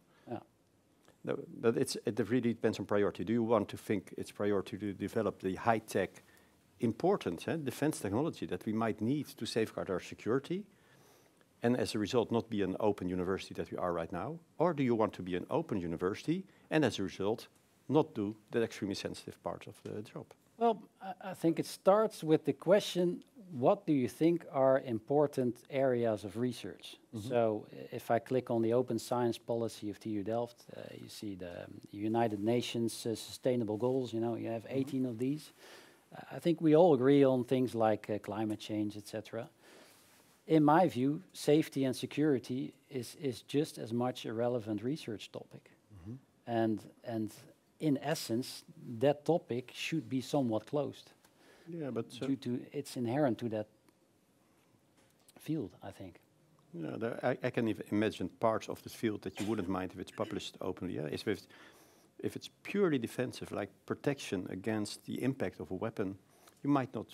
No, but it really depends on priority. Do you want to think it's priority to develop the high-tech, important defense technology that we might need to safeguard our security, and as a result not be an open university that we are right now? Or do you want to be an open university and as a result not do that extremely sensitive part of the job? Well, I think it starts with the question, what do you think are important areas of research? So if I click on the open science policy of TU Delft, you see the United Nations sustainable goals, you know, you have 18 of these. I think we all agree on things like climate change, etc. In my view, safety and security is just as much a relevant research topic. And in essence, that topic should be somewhat closed. Yeah, but due to it's inherent to that field, I think. Yeah, I can even imagine parts of this field that you wouldn't mind if it's published openly. Yeah, if it's purely defensive, like protection against the impact of a weapon, you might not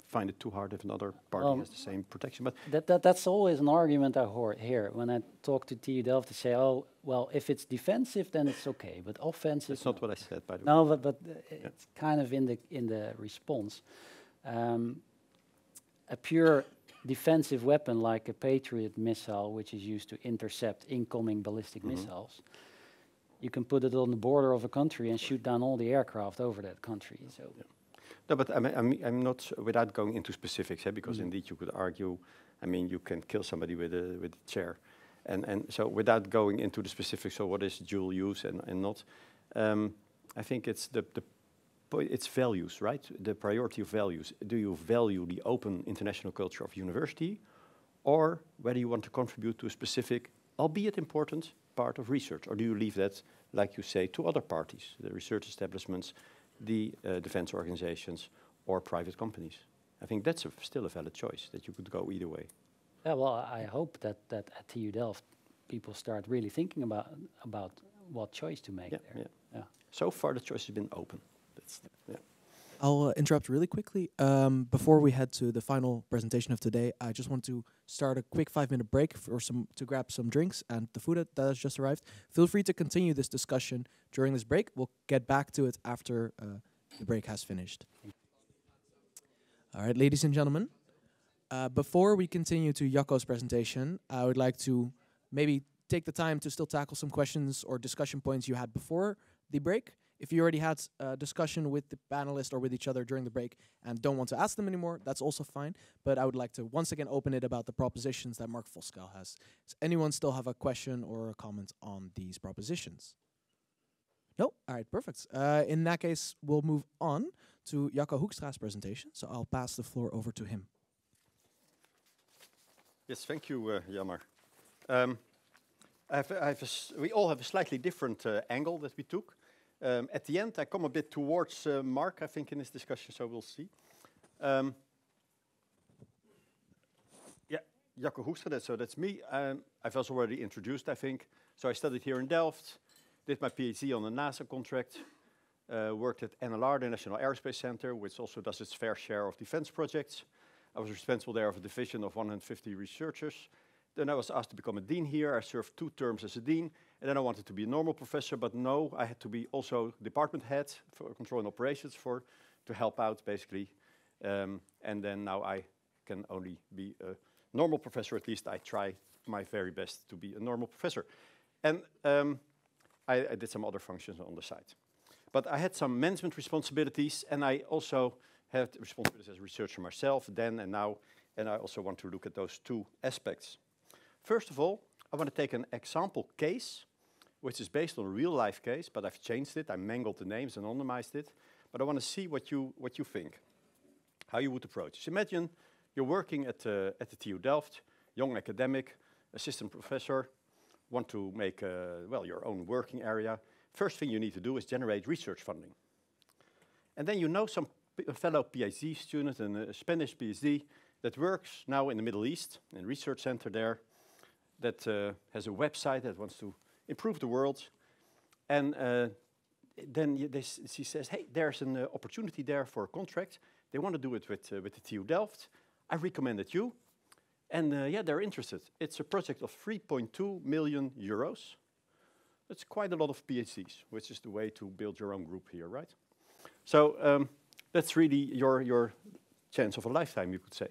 find it too hard if another party has the same protection. But that's always an argument I hear when I talk to TU Delft. They say, "Oh, well, if it's defensive, then it's okay, but offensive." That's not what I said, by the way. No, but it's kind of in the response. A pure defensive weapon like a Patriot missile, which is used to intercept incoming ballistic missiles, you can put it on the border of a country and shoot down all the aircraft over that country. So. Yeah. No, but I'm not, without going into specifics, because indeed you could argue, I mean, you can kill somebody with a chair. And so without going into the specifics of what is dual use and not, I think it's it's values, right? The priority of values. Do you value the open international culture of university, or whether you want to contribute to a specific, albeit important, part of research? Or do you leave that, like you say, to other parties, the research establishments, the defense organizations, or private companies? I think that's still a valid choice, that you could go either way. Yeah, well, I hope that at TU Delft people start really thinking about what choice to make there. Yeah. So far the choice has been open. I'll interrupt really quickly. Before we head to the final presentation of today, I just want to start a quick 5-minute break to grab some drinks and the food that has just arrived. Feel free to continue this discussion during this break. We'll get back to it after the break has finished. All right, ladies and gentlemen, before we continue to Jacco's presentation, I would like to maybe take the time to still tackle some questions or discussion points you had before the break. If you already had a discussion with the panelists or with each other during the break and don't want to ask them anymore, that's also fine. But I would like to once again open it about the propositions that Mark Voskuil has. Does anyone still have a question or a comment on these propositions? No? All right, perfect. In that case, we'll move on to Jacco Hoekstra's presentation. So I'll pass the floor over to him. Yes, thank you, Jammer. We all have a slightly different angle that we took. At the end, I come a bit towards Mark, I think, in this discussion, so we'll see. Jacco Hoekstra, so that's me. I've also already introduced, I think. So I studied here in Delft, did my PhD on a NASA contract, worked at NLR, the National Aerospace Center, which also does its fair share of defense projects. I was responsible there of a division of 150 researchers. Then I was asked to become a dean here. I served 2 terms as a dean. And then I wanted to be a normal professor, but no, I had to be also department head for control and operations to help out, basically. And then now I can only be a normal professor. At least I try my very best to be a normal professor. And I did some other functions on the side. But I had some management responsibilities, and I also had responsibilities as a researcher myself then and now. And I also want to look at those 2 aspects. First of all, I want to take an example case, which is based on a real-life case, but I've changed it. I mangled the names, anonymized it. But I want to see what you think, how you would approach. So imagine you're working at the TU Delft, young academic, assistant professor, want to make your own working area. First thing you need to do is generate research funding. And then you know some fellow PhD student and a Spanish PhD that works now in the Middle East, in a research center there, that has a website that wants to improve the world. And then she says, hey, there's an opportunity there for a contract. They want to do it with the TU Delft. I recommend it you. And yeah, they're interested. It's a project of 3.2 million euros. That's quite a lot of PhDs, which is the way to build your own group here, right? So that's really your chance of a lifetime, you could say.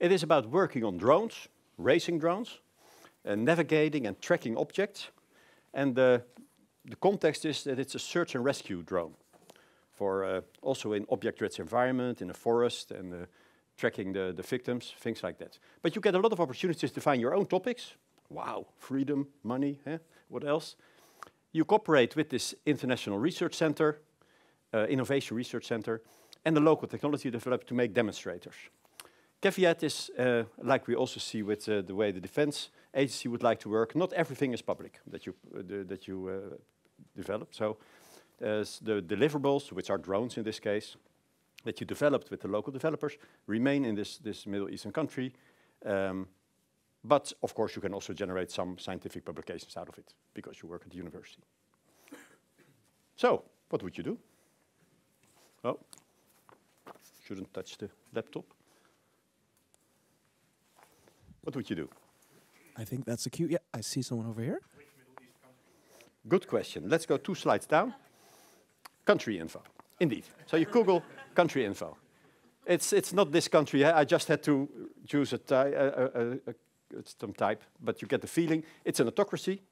It is about working on drones, racing drones, navigating and tracking objects. And the context is that it's a search and rescue drone for also in object-rich environment, in a forest, and tracking the victims, things like that. But you get a lot of opportunities to find your own topics. Wow, freedom, money, what else? You cooperate with this international research center, innovation research center, and the local technology developed to make demonstrators. Caveat is, like we also see with the way the defense agency would like to work, not everything is public that you develop. So the deliverables, which are drones in this case, that you developed with the local developers, remain in this Middle Eastern country. But of course, you can also generate some scientific publications out of it because you work at the university. So, what would you do? Oh, shouldn't touch the laptop. What would you do? I think that's a cue. Yeah, I see someone over here. Good question. Let's go 2 slides down. Country info. Indeed. So you Google country info. It's not this country. I just had to choose some type, but you get the feeling. It's an autocracy.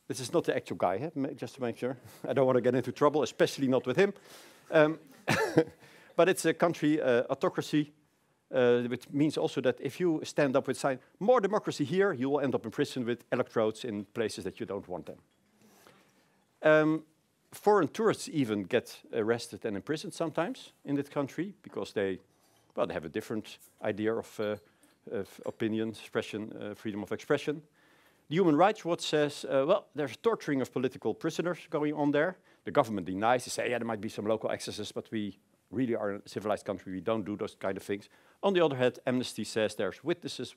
This is not the actual guy, just to make sure. I don't want to get into trouble, especially not with him. But it's a country autocracy, which means also that if you stand up with sign, more democracy here, you will end up in prison with electrodes in places that you don't want them. Foreign tourists even get arrested and imprisoned sometimes in that country because they have a different idea of opinion, expression, freedom of expression. The Human Rights Watch says, well, there's torturing of political prisoners going on there. The government denies. They say, yeah, there might be some local excesses, but we really are a civilized country. We don't do those kind of things. On the other hand, Amnesty says there's witnesses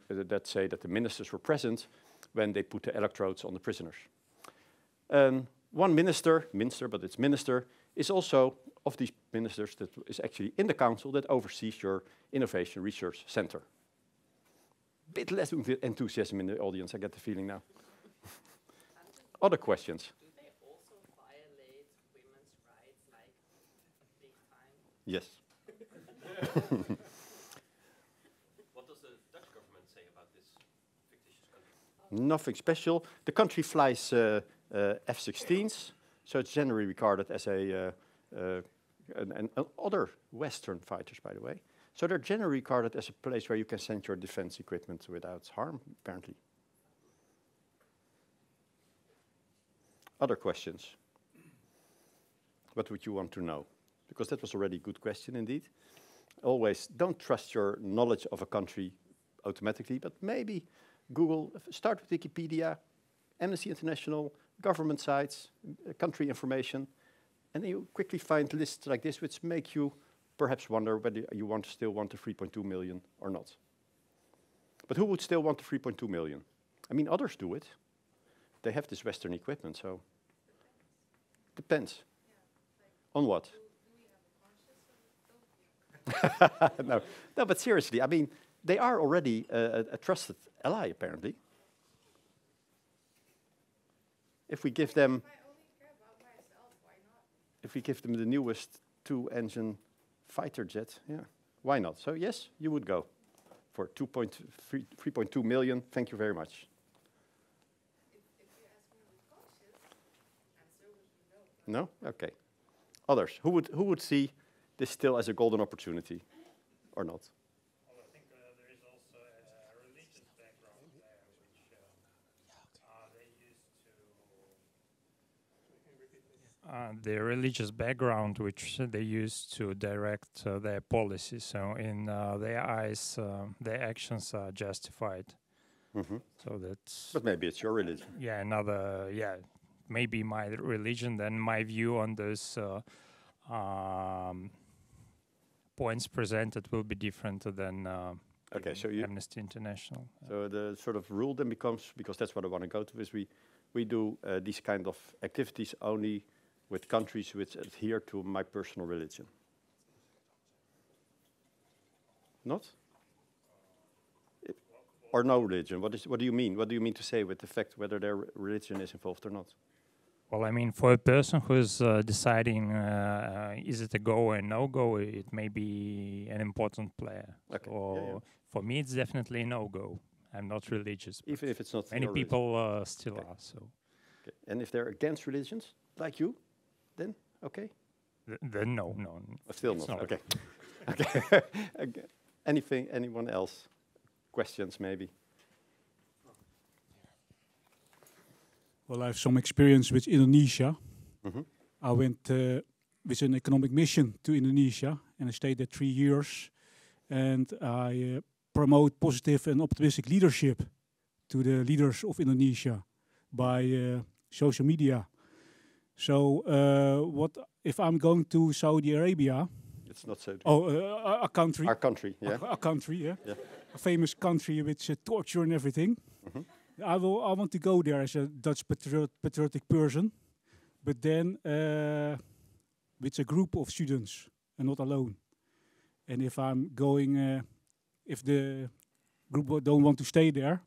that say that the ministers were present when they put the electrodes on the prisoners. One minister, but it's minister, is also of these ministers that is actually in the council that oversees your innovation research center. Bit less enthusiasm in the audience, I get the feeling now. Other questions? Do they also violate women's rights like big time? Yes. What does the Dutch government say about this fictitious country? Nothing special. The country flies F-16s, so it's generally regarded as other Western fighters, by the way. So they're generally regarded as a place where you can send your defense equipment without harm, apparently. Other questions? What would you want to know? Because that was already a good question indeed. Always don't trust your knowledge of a country automatically, but maybe Google, start with Wikipedia, Amnesty International, government sites, country information, and then you quickly find lists like this which make you perhaps wonder whether you still want the 3.2 million or not. But who would still want the 3.2 million? I mean, others do it. They have this Western equipment, so depends. On what? No, but seriously, I mean, they are already a trusted ally, apparently. If we give them, the newest 2-engine fighter jet, yeah, why not? So yes, you would go for 3.2 million. Thank you very much. If you ask me with cautious, answer would be no. No? Okay. Others, who would see this still as a golden opportunity, or not? Well, I think there is also a religious background there, which they used to. The religious background, which they use to direct their policy. So in their eyes, their actions are justified. Mm-hmm. So that's. But maybe it's your religion. Yeah, maybe my religion. Then my view on those points presented will be different than okay, so Amnesty International. So the sort of rule then becomes, because that's what I want to go to, is we we do these kind of activities only with countries which adhere to my personal religion. Not? Or no religion? What do you mean? What do you mean to say with the fact whether their religion is involved or not? Well, I mean, for a person who's deciding is it a go or no go, it may be an important player. Okay. Or for me, it's definitely a no go. I'm not religious. Even if it's not many your people still are. So. Okay. And if they're against religions, like you, then okay. Then no. Still not. Okay. Okay. Anything? Anyone else? Questions, maybe. Well, I have some experience with Indonesia. Mm-hmm. I went with an economic mission to Indonesia, and I stayed there 3 years. And I promote positive and optimistic leadership to the leaders of Indonesia by social media. So, what if I'm going to Saudi Arabia? It's not so. A country. Our country, yeah. A country, yeah. Yeah. A famous country with torture and everything. Mm-hmm. I want to go there as a Dutch patriotic person, but then with a group of students and not alone. And if I'm going, if the group don't want to stay there,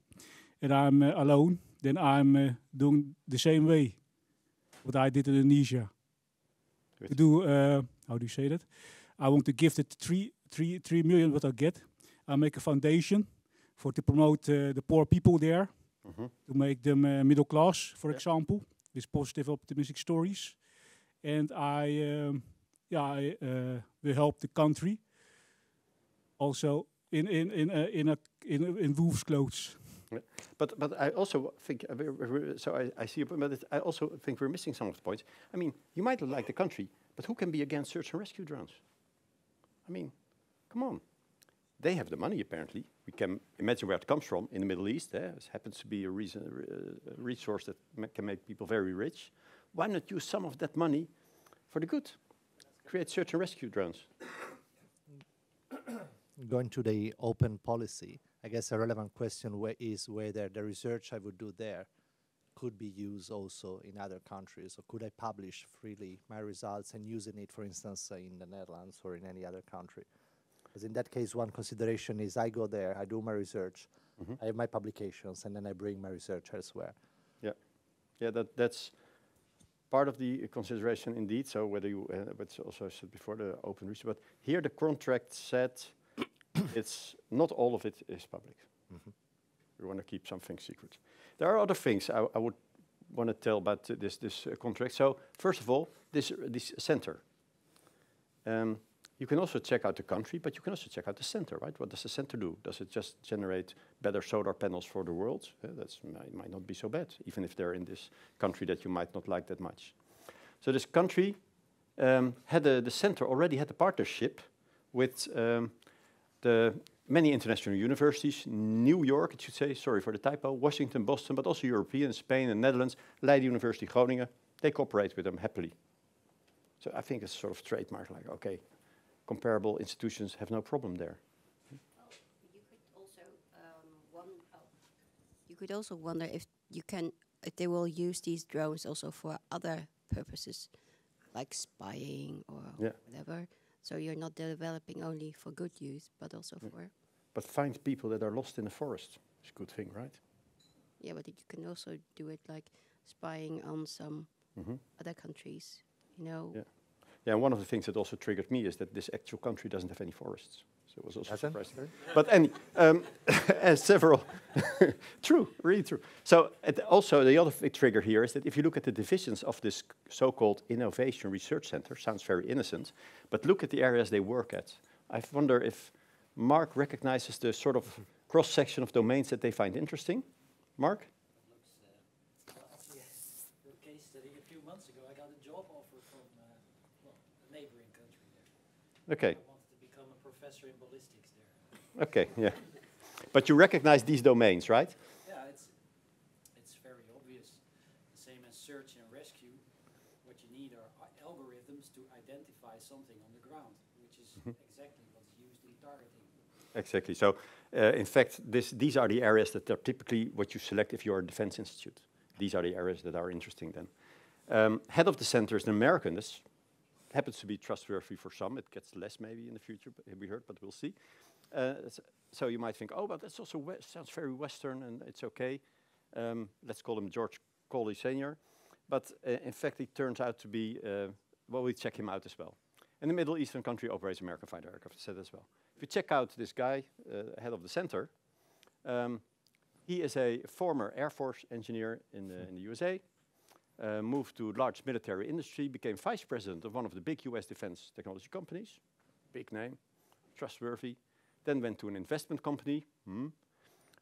and I'm alone, then I'm doing the same way what I did in Indonesia. To do how do you say that? I want to give it 3 million what I get. I make a foundation to promote the poor people there. Mm-hmm. To make them middle class, for example, with positive, optimistic stories, and I will help the country. Also in wolf's clothes. Yeah. But I also think I see. But I also think we're missing some of the points. I mean, you might like the country, but who can be against search and rescue drones? I mean, come on. They have the money, apparently. We can imagine where it comes from in the Middle East. It happens to be a resource that can make people very rich. Why not use some of that money for the good? Create search and rescue drones. Going to the open policy, I guess a relevant question is whether the research I would do there could be used also in other countries, or could I publish freely my results and using it, for instance, in the Netherlands or in any other country? Because in that case, one consideration is I go there, I do my research, Mm-hmm. I have my publications, and then I bring my research elsewhere. Yeah, that's part of the consideration indeed. So whether you, but also said before the open research, but here the contract said it's not all of it is public. Mm-hmm. We want to keep something secret. There are other things I would want to tell about this contract. So first of all, this center. You can also check out the country, but you can also check out the center, right? What does the center do? Does it just generate better solar panels for the world? That might not be so bad, even if they're in this country that you might not like that much. So this country had the center already had a partnership with the many international universities, New York, it should say, sorry for the typo, Washington, Boston, but also European, Spain and Netherlands, Leiden University, Groningen. They cooperate with them happily. So I think it's sort of trademark, like, okay, comparable institutions have no problem there. You could also wonder if they will use these drones also for other purposes, like spying or whatever. So you're not developing only for good use, but also for. But find people that are lost in the forest is a good thing, right? Yeah, but you can also do it like spying on some other countries, you know. Yeah, and one of the things that also triggered me is that this actual country doesn't have any forests. So it was also surprising. But several, true, really true. So also the other big trigger here is that if you look at the divisions of this so-called Innovation Research Center, sounds very innocent, but look at the areas they work at. I wonder if Mark recognizes the sort of cross-section of domains that they find interesting. Mark? Case study a few months ago, I got a job offer from a neighboring country there. Okay. I wanted to become a professor in ballistics there. Okay, yeah. But you recognize these domains, right? Yeah, it's very obvious. The same as search and rescue. What you need are algorithms to identify something on the ground, which is exactly what's used in targeting. Exactly. So, in fact, these are the areas that are typically what you select if you're a defense institute. these are the areas that are interesting then. Head of the center is an American. This happens to be trustworthy for some. It gets less maybe in the future, but we heard, but we'll see. So you might think, oh, but that's also sounds very Western and it's okay. Let's call him George Coley Sr. But in fact, he turns out to be, well, we check him out as well. In the Middle Eastern country operates American fighter aircraft, said as well. If you check out this guy, head of the center, he is a former Air Force engineer in the USA, moved to large military industry, became vice president of one of the big US defense technology companies, big name, trustworthy, then went to an investment company,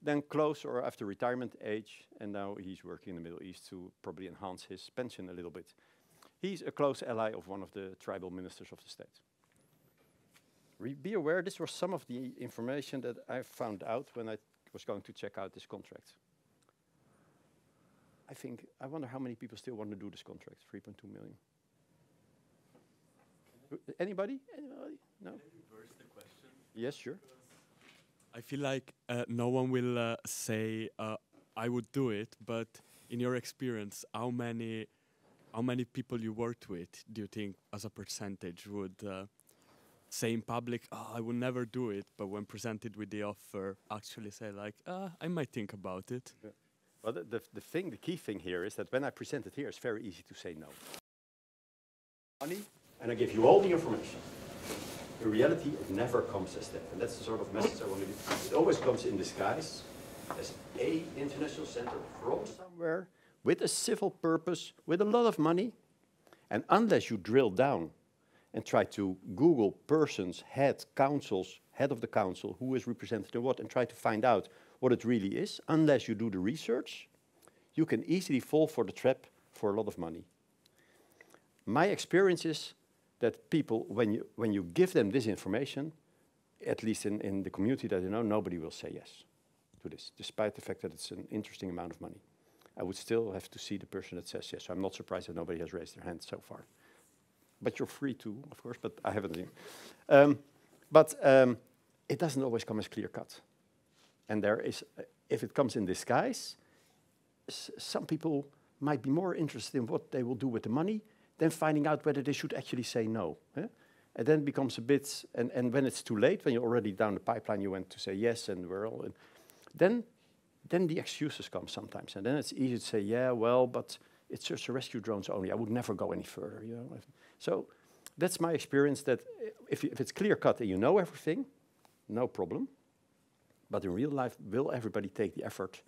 then close or after retirement age, and now he's working in the Middle East to probably enhance his pension a little bit. He's a close ally of one of the tribal ministers of the state. Be aware, this was some of the information that I found out when I was going to check out this contract. I wonder how many people still want to do this contract, 3.2 million. Anybody? Anybody? No? Can you reverse the question? Yes, sure. I feel like no one will say I would do it, but in your experience, how many people you worked with do you think, as a percentage, would say in public, oh, I will never do it, but when presented with the offer, actually say like, I might think about it? Yeah. Well, the key thing here is that when I present it here, it's very easy to say no. Money, and I give you all the information. In reality, it never comes as that. And that's the sort of message I want to give. It always comes in disguise as a international center from somewhere with a civil purpose, with a lot of money. And unless you drill down and try to Google persons, head of the council, who is represented in what, and try to find out what it really is, unless you do the research, you can easily fall for the trap for a lot of money. My experience is that people, when you give them this information, at least in the community that you know, nobody will say yes to this, despite the fact that it's an interesting amount of money. I would still have to see the person that says yes, so I'm not surprised that nobody has raised their hand so far. But you're free to, of course, but I haven't seen. It doesn't always come as clear cut. And there is, if it comes in disguise, some people might be more interested in what they will do with the money than finding out whether they should actually say no. And then it becomes a bit, and when it's too late, when you're already down the pipeline, you went to say yes, and we're all, then the excuses come sometimes. And then it's easy to say, yeah, well, but it's search and rescue drones only. I would never go any further, you know. So that's my experience, that if it's clear cut and you know everything, no problem. But in real life, will everybody take the effort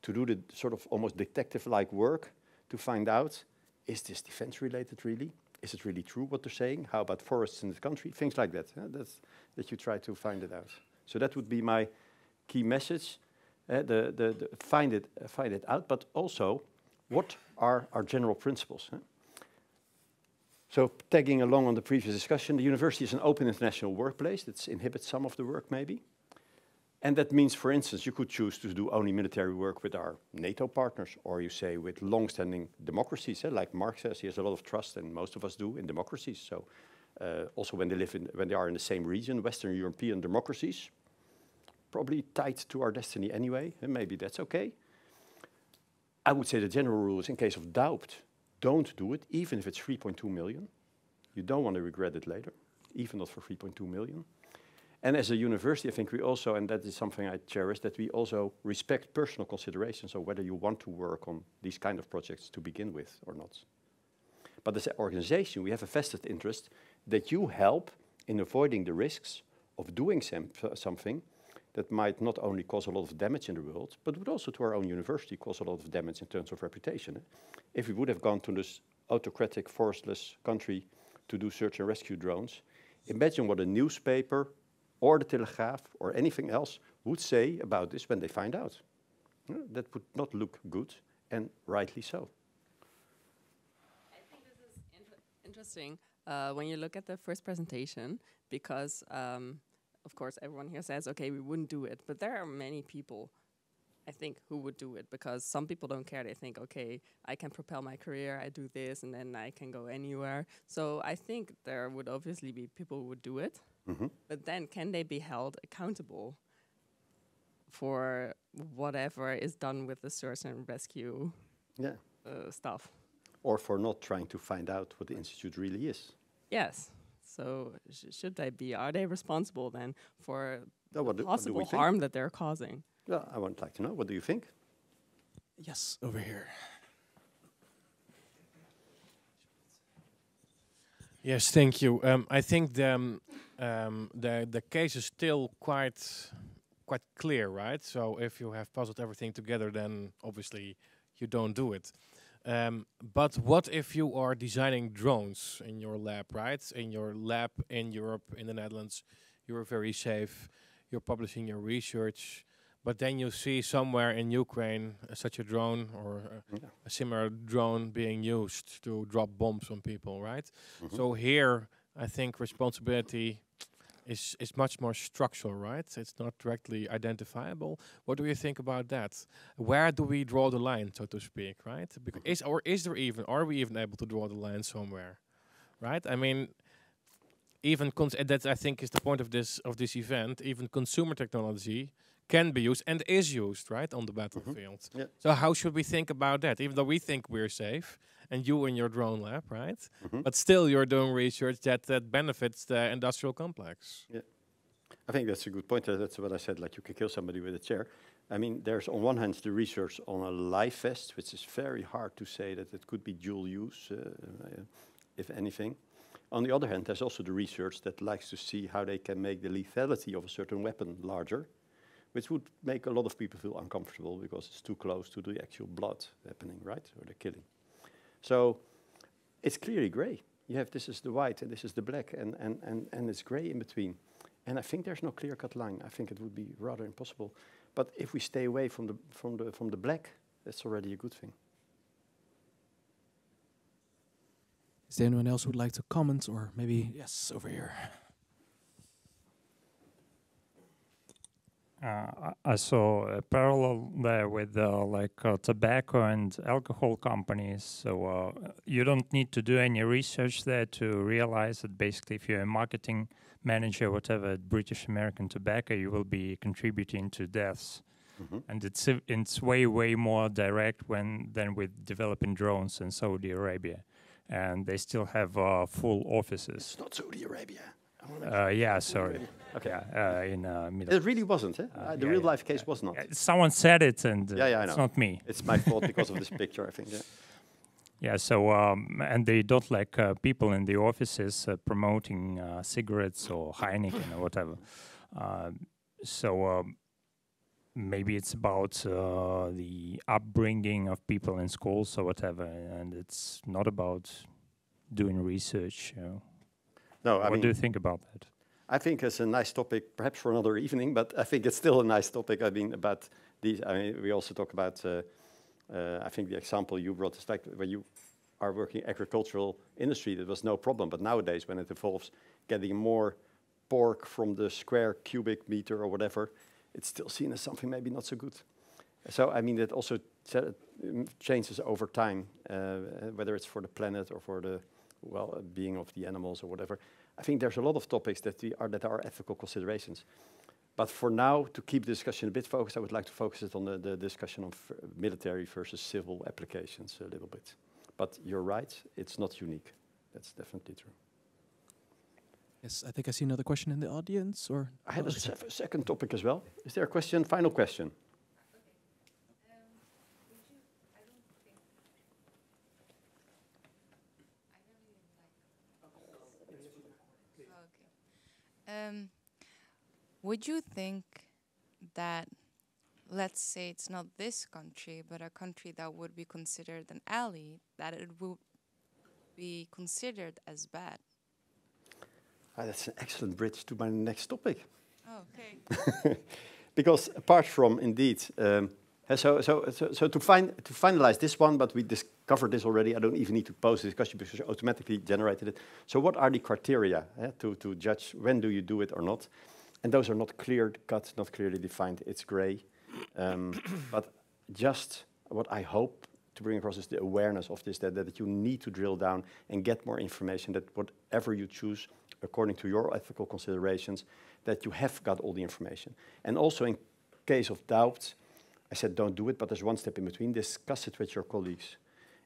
to do the sort of almost detective-like work to find out, is this defense related really? Is it really true what they're saying? How about forests in the country? Things like that. That you try to find it out. So that would be my key message. Find it out, but also, what are our general principles? So tagging along on the previous discussion, the university is an open international workplace that inhibits some of the work maybe. And that means, for instance, you could choose to do only military work with our NATO partners, or you say with long-standing democracies. Like Mark says, he has a lot of trust, and most of us do, in democracies. So also when they are in the same region, Western European democracies, probably tied to our destiny anyway, and maybe that's okay. I would say the general rule is, in case of doubt, don't do it, even if it's 3.2 million. You don't want to regret it later, even not for 3.2 million. And as a university, I think we also, and that is something I cherish, that we also respect personal considerations, so whether you want to work on these kind of projects to begin with or not. But as an organization, we have a vested interest that you help in avoiding the risks of doing something that might not only cause a lot of damage in the world, but would also to our own university cause a lot of damage in terms of reputation. If we would have gone to this autocratic, forestless country to do search and rescue drones, imagine what a newspaper or the Telegraaf or anything else would say about this when they find out. That would not look good, and rightly so. I think this is interesting when you look at the first presentation, because of course, everyone here says, okay, we wouldn't do it. But there are many people, I think, who would do it, because some people don't care. They think, okay, I can propel my career, I do this, and then I can go anywhere. So I think there would obviously be people who would do it. Mm-hmm. But then can they be held accountable for whatever is done with the search and rescue stuff. Or for not trying to find out what the institute really is. Yes. So should they be? Are they responsible then for what do possible we think? harm that they're causing? Yeah, I would like to know. What do you think? Yes, over here. Yes, thank you. I think the case is still quite clear, right? So if you have puzzled everything together, then obviously you don't do it. But what if you are designing drones in your lab, right? In your lab in Europe, in the Netherlands, you're very safe. You're publishing your research, but then you see somewhere in Ukraine such a drone or a similar drone being used to drop bombs on people, right? So here, I think responsibility is much more structural, right? It's not directly identifiable. What do you think about that? Where do we draw the line, so to speak, right? Because are we even able to draw the line somewhere, right? I mean, even that I think is the point of this event. Even consumer technology can be used and is used, right, on the battlefield. So how should we think about that? Even though we think we're safe, and you in your drone lab, right? But still, you're doing research that benefits the industrial complex. Yeah, I think that's a good point. That's what I said. Like you can kill somebody with a chair. I mean, there's on one hand the research on a live vest, which is very hard to say that it could be dual use, if anything. On the other hand, there's also the research that likes to see how they can make the lethality of a certain weapon larger, which would make a lot of people feel uncomfortable because it's too close to the actual blood happening, right, or the killing. So it's clearly gray. You have this is the white and this is the black, and it's gray in between. And I think there's no clear-cut line. I think it would be rather impossible. But if we stay away from the black, that's already a good thing. Is there anyone else who would like to comment, or maybe yes, over here? I saw a parallel there with tobacco and alcohol companies. So you don't need to do any research there to realize that basically if you're a marketing manager, whatever, at British American Tobacco, you will be contributing to deaths. And it's way more direct than with developing drones in Saudi Arabia. And they still have full offices. It's not Saudi Arabia. Yeah, sorry. Okay. In Middle It really wasn't, eh? The real life case was not. Someone said it, and I know. it's not me. It's my fault because of this picture, I think. Yeah. Yeah. So and they don't like people in the offices promoting cigarettes or Heineken or whatever. Maybe it's about the upbringing of people in schools or whatever, and it's not about doing research. No, what do you think about that? I think it's a nice topic, perhaps for another evening, but I think it's still a nice topic. I mean, about these. I mean, we also talk about. I think the example you brought is like when you are working agricultural industry, that was no problem. But nowadays, when it involves getting more pork from the square cubic meter or whatever, it's still seen as something maybe not so good. So I mean, it also changes over time, whether it's for the planet or for the being of the animals or whatever. I think there's a lot of topics that are ethical considerations. But for now, to keep the discussion a bit focused, I would like to focus it on the discussion of military versus civil applications a little bit. But you're right, it's not unique. That's definitely true. Yes, I think I see another question in the audience, or? I had a second topic as well. Is there a question? Final question. Would you think that, let's say it's not this country, but a country that would be considered an ally, that it would be considered as bad? That's an excellent bridge to my next topic. Oh, okay. Because apart from indeed, so to finalize this one, but we discovered this already. I don't even need to pose the discussion because you automatically generated it. So what are the criteria to judge when do you do it or not? And those are not clear-cut, not clearly defined. It's gray. But just what I hope to bring across is the awareness of this, that you need to drill down and get more information, that whatever you choose, according to your ethical considerations, that you have got all the information. And also in case of doubt, I said, don't do it, but there's one step in between. Discuss it with your colleagues.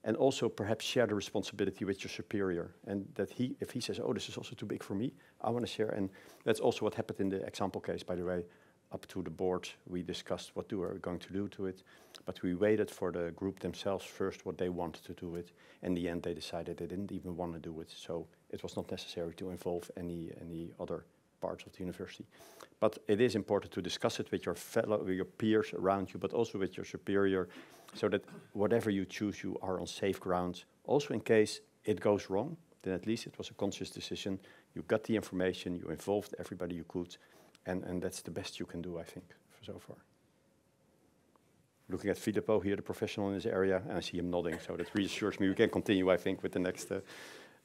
And also perhaps share the responsibility with your superior. And that if he says, oh, this is also too big for me, I want to share. And that's also what happened in the example case, by the way. Up to the board, we discussed what we were going to do to it. But we waited for the group themselves first, what they wanted to do it. In the end, they decided they didn't even want to do it. So it was not necessary to involve any other parts of the university. But it is important to discuss it with your peers around you, but also with your superior, so that whatever you choose, you are on safe ground. Also, in case it goes wrong, then at least it was a conscious decision. You got the information, you involved everybody you could, and that's the best you can do, I think, so far. Looking at Filippo here, the professional in this area, and I see him nodding, so that reassures me. We can continue, I think, with the next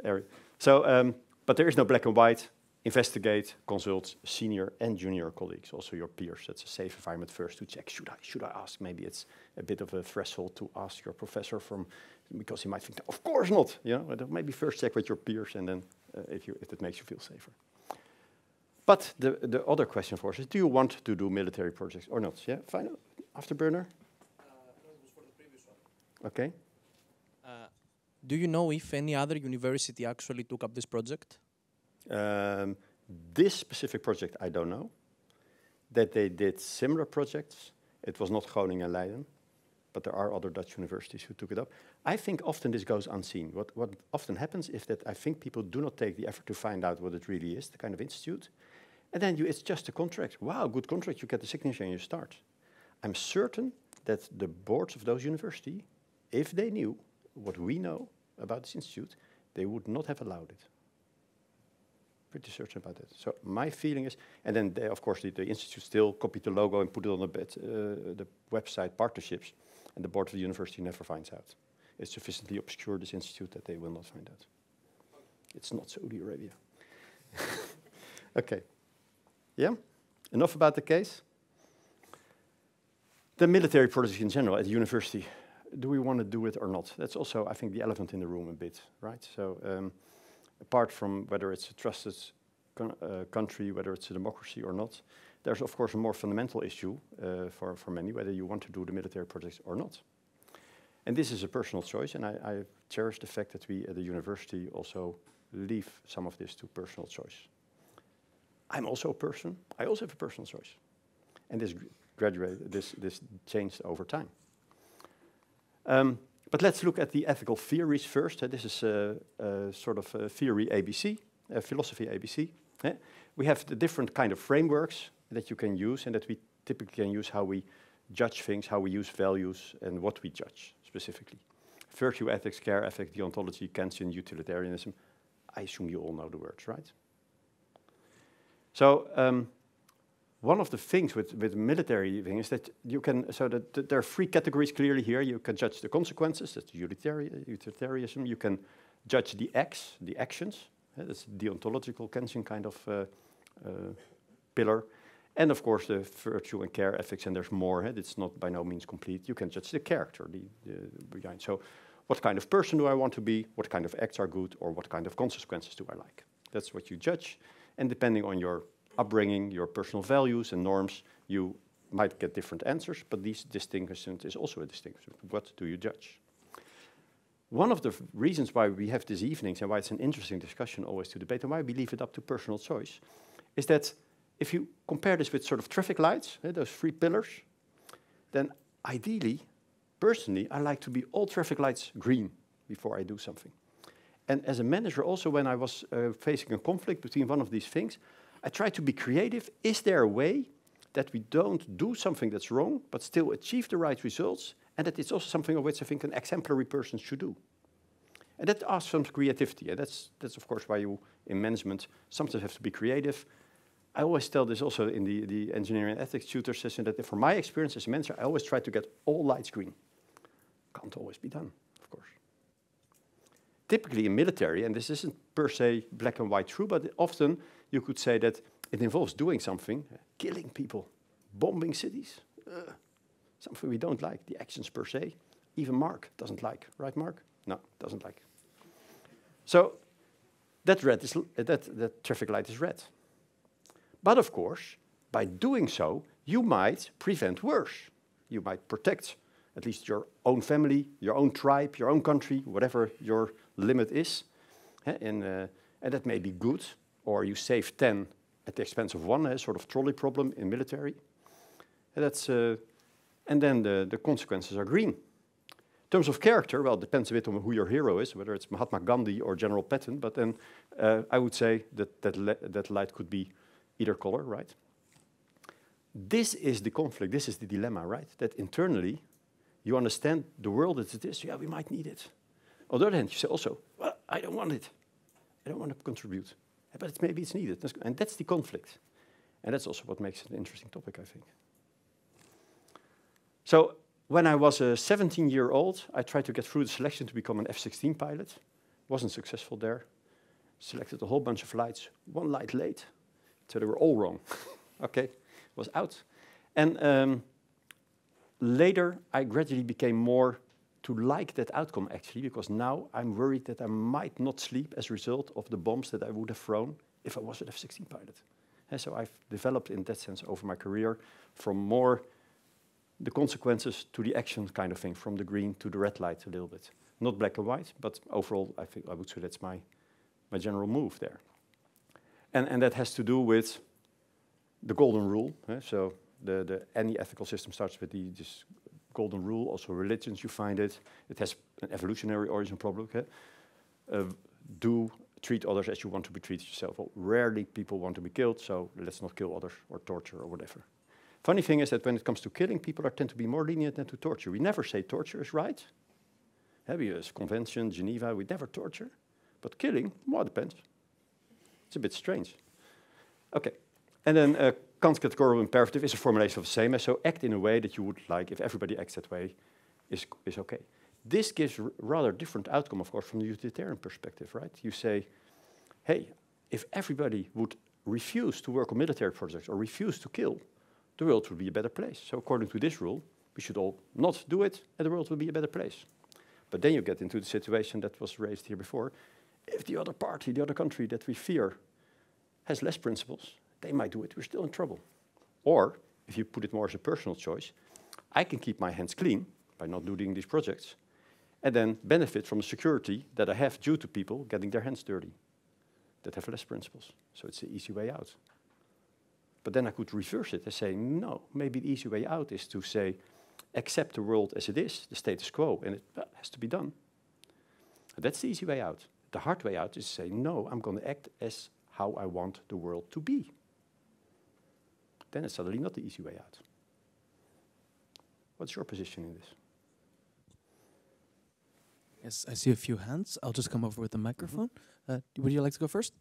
area. So, but there is no black and white. Investigate, consult senior and junior colleagues, also your peers. That's a safe environment first to check. Should I ask? Maybe it's a bit of a threshold to ask your professor because he might think, of course not. You know, maybe first check with your peers, and then if it makes you feel safer. But the other question for us is: do you want to do military projects or not? Yeah, final afterburner. That was for the previous one. Okay. Do you know if any other university actually took up this project? This specific project, I don't know. That they did similar projects. It was not Groningen and Leiden, but there are other Dutch universities who took it up. I think often this goes unseen. What often happens is that I think people do not take the effort to find out what it really is, the kind of institute. And then it's just a contract. Wow, good contract, you get the signature and you start. I'm certain that the boards of those universities, if they knew what we know about this institute, they would not have allowed it. Pretty certain about that. So my feeling is, and then they, of course the institute still copied the logo and put it on the website partnerships, and the board of the university never finds out. It's sufficiently obscure, this institute, that they will not find out. It's not Saudi Arabia. Okay. Yeah? Enough about the case? The military projects in general at the university, do we want to do it or not? That's also, I think, the elephant in the room a bit, right? So, apart from whether it's a trusted country, whether it's a democracy or not, there's of course a more fundamental issue for many, whether you want to do the military projects or not. And this is a personal choice, and I cherish the fact that we at the university also leave some of this to personal choice. I'm also a person, I also have a personal choice. And this changed over time. But let's look at the ethical theories first. This is sort of a theory ABC, philosophy ABC. We have the different kind of frameworks that you can use, and that we typically can use how we judge things, how we use values, and what we judge specifically. Virtue ethics, care ethics, deontology, Kantian utilitarianism. I assume you all know the words, right? So one of the things with military thing is that you can, so that there are three categories clearly here. You can judge the consequences, that's utilitarianism. You can judge the actions. That's deontological Kantian kind of pillar. And of course the virtue and care ethics, and there's more. It's not by no means complete. You can judge the character behind. So what kind of person do I want to be? What kind of acts are good? Or what kind of consequences do I like? That's what you judge. And depending on your upbringing, your personal values and norms, you might get different answers, but this distinction is also a distinction. What do you judge? One of the reasons why we have these evenings and why it's an interesting discussion always to debate and why we leave it up to personal choice is that if you compare this with sort of traffic lights, those three pillars, then ideally, personally, I like to be all traffic lights green before I do something. And as a manager also, when I was facing a conflict between one of these things, I try to be creative. Is there a way that we don't do something that's wrong, but still achieve the right results, and that it's also something of which I think an exemplary person should do? And that asks some creativity, and that's of course why you, in management, sometimes have to be creative. I always tell this also in the engineering and ethics tutor session, that from my experience as a manager, I always try to get all lights green. Can't always be done, of course. Typically in military, and this isn't per se black and white true, but often you could say that it involves doing something, killing people, bombing cities, something we don't like, the actions per se. Even Mark doesn't like, right Mark? No, doesn't like. So that traffic light is red. But of course, by doing so, you might prevent worse. You might protect at least your own family, your own tribe, your own country, whatever your limit is. And that may be good, or you save 10 at the expense of one, sort of trolley problem in military. And then the consequences are green. In terms of character, well, it depends a bit on who your hero is, whether it's Mahatma Gandhi or General Patton, but then I would say that light could be either color, right? This is the conflict, this is the dilemma, right? That internally, you understand the world as it is, yeah, we might need it. On the other hand, you say also, well, I don't want it. I don't want to contribute. But maybe it's needed. And that's the conflict. And that's also what makes it an interesting topic, I think. So when I was 17-year-old, I tried to get through the selection to become an F-16 pilot. Wasn't successful there. Selected a whole bunch of flights. One light late. So they were all wrong. Okay, was out. And later, I gradually became more to like that outcome, actually, because now I'm worried that I might not sleep as a result of the bombs that I would have thrown if I was an F-16 pilot. And so I've developed, in that sense, over my career, from more the consequences to the action kind of thing, from the green to the red light a little bit. Not black and white, but overall, I think I would say that's my general move there. And that has to do with the golden rule. So any ethical system starts with this golden rule. Also religions, you find it. It has an evolutionary origin problem. Do treat others as you want to be treated yourself. Well, rarely people want to be killed, so let's not kill others or torture or whatever. Funny thing is that when it comes to killing, people tend to be more lenient than to torture. We never say torture is right. We use Convention, Geneva, we never torture. But killing, well, it depends. It's a bit strange. Okay, and then Kant's categorical imperative is a formulation of the same. So act in a way that you would like. If everybody acts that way, is okay. This gives rather different outcome, of course, from the utilitarian perspective, right? You say, hey, if everybody would refuse to work on military projects or refuse to kill, the world would be a better place. So according to this rule, we should all not do it, and the world will be a better place. But then you get into the situation that was raised here before. If the other party, the other country that we fear has less principles, they might do it, we're still in trouble. Or, if you put it more as a personal choice, I can keep my hands clean by not doing these projects, and then benefit from the security that I have due to people getting their hands dirty, that have less principles. So it's the easy way out. But then I could reverse it and say, no, maybe the easy way out is to say, accept the world as it is, the status quo, and it has to be done. That's the easy way out. The hard way out is to say, no, I'm going to act as how I want the world to be. Then it's suddenly not the easy way out. What's your position in this? Yes, I see a few hands. I'll just come over with the microphone. Would you like to go first?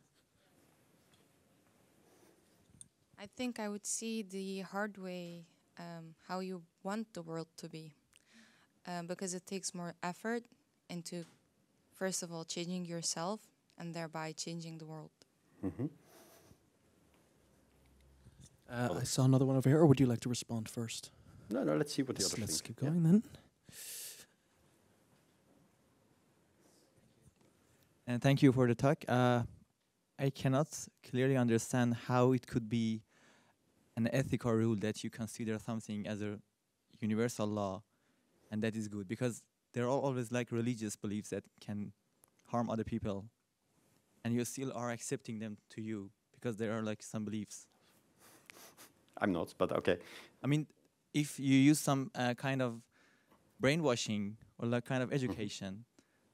I think I would see the hard way, how you want the world to be, because it takes more effort into, first of all, changing yourself and thereby changing the world. Mm-hmm. I saw another one over here, or would you like to respond first? No, let's see what the others think. Let's keep going then. And thank you for the talk. I cannot clearly understand how it could be an ethical rule that you consider something as a universal law, and that is good, because there are always like religious beliefs that can harm other people, and you still are accepting them to you because there are like some beliefs. I'm not, but okay. I mean, if you use some kind of brainwashing or like kind of education,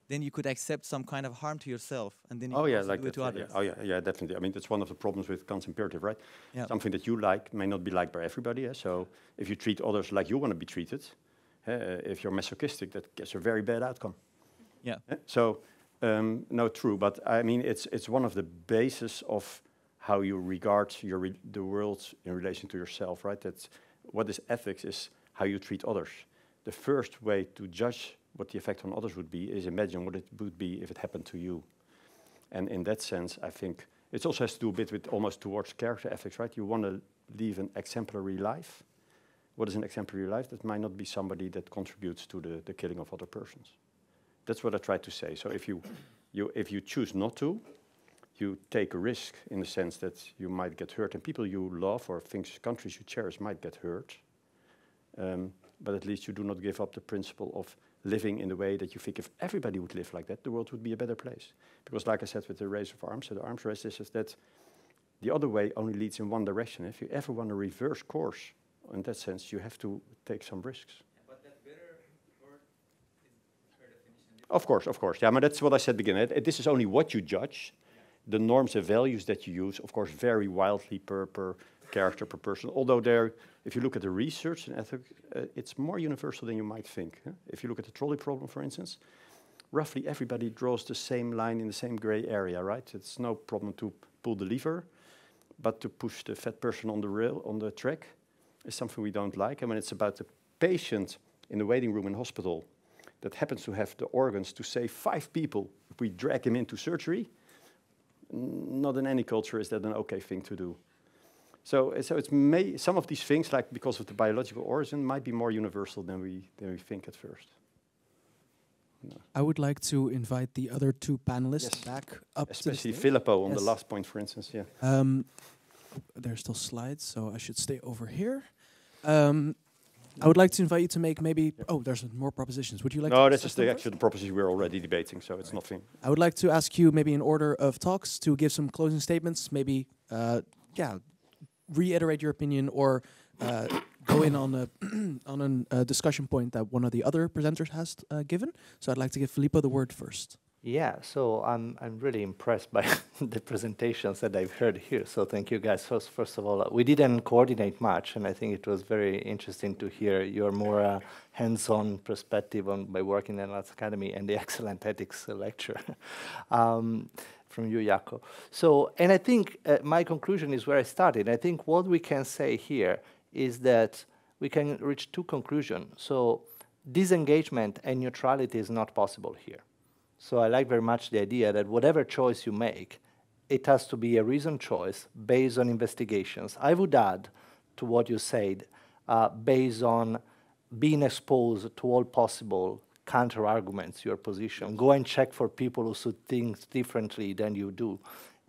then you could accept some kind of harm to yourself, and then you can also do it to others. Yeah, definitely. I mean, that's one of the problems with Kant's imperative, right? Yeah. Something that you like may not be liked by everybody. So if you treat others like you want to be treated, if you're masochistic, that gets a very bad outcome. Yeah. So, no, true. But I mean, it's one of the bases of how you regard the world in relation to yourself, right? That's what is ethics is how you treat others. The first way to judge what the effect on others would be is imagine what it would be if it happened to you. And in that sense, I think it also has to do a bit with almost towards character ethics, right? You want to live an exemplary life. What is an exemplary life? That might not be somebody that contributes to the killing of other persons. That's what I try to say. So if you choose not to, you take a risk in the sense that you might get hurt, and people you love or countries you cherish might get hurt. but at least you do not give up the principle of living in the way that you think if everybody would live like that, the world would be a better place. Because like I said with the race of arms, so the arms race is that the other way only leads in one direction. If you ever want to reverse course, in that sense, you have to take some risks. But that better word is her definition. Of course. Yeah, but that's what I said at the beginning. This is only what you judge. Yeah. The norms and values that you use, of course, vary wildly per character, per person. Although if you look at the research in ethics, it's more universal than you might think. Huh? If you look at the trolley problem, for instance, roughly everybody draws the same line in the same gray area, right? It's no problem to pull the lever, but to push the fat person on the rail, on the track, is something we don't like. And when it's about the patient in the waiting room in hospital that happens to have the organs to save 5 people, if we drag him into surgery, not in any culture is that an okay thing to do. So it's some of these things, like because of the biological origin, might be more universal than we think at first. No. I would like to invite the other 2 panelists back up. Especially Filippo on the last point, for instance. Yeah. There's still slides, so I should stay over here. I would like to invite you to make maybe... Oh, there's more propositions. Would you like to... No, that's just the actual proposition we're already debating, so it's nothing. I would like to ask you maybe in order of talks to give some closing statements, maybe, reiterate your opinion or go in on a discussion point that one of the other presenters has given. So I'd like to give Filippo the word first. Yeah, so I'm really impressed by the presentations that I've heard here. So thank you guys. First of all, we didn't coordinate much, and I think it was very interesting to hear your more hands-on perspective by working in Arts Academy and the excellent ethics lecture from you, Jaco. So, and I think my conclusion is where I started. I think what we can say here is that we can reach 2 conclusions. So disengagement and neutrality is not possible here. So I like very much the idea that whatever choice you make, it has to be a reasoned choice based on investigations. I would add to what you said, based on being exposed to all possible counter-arguments, your position. Go and check for people who see things differently than you do,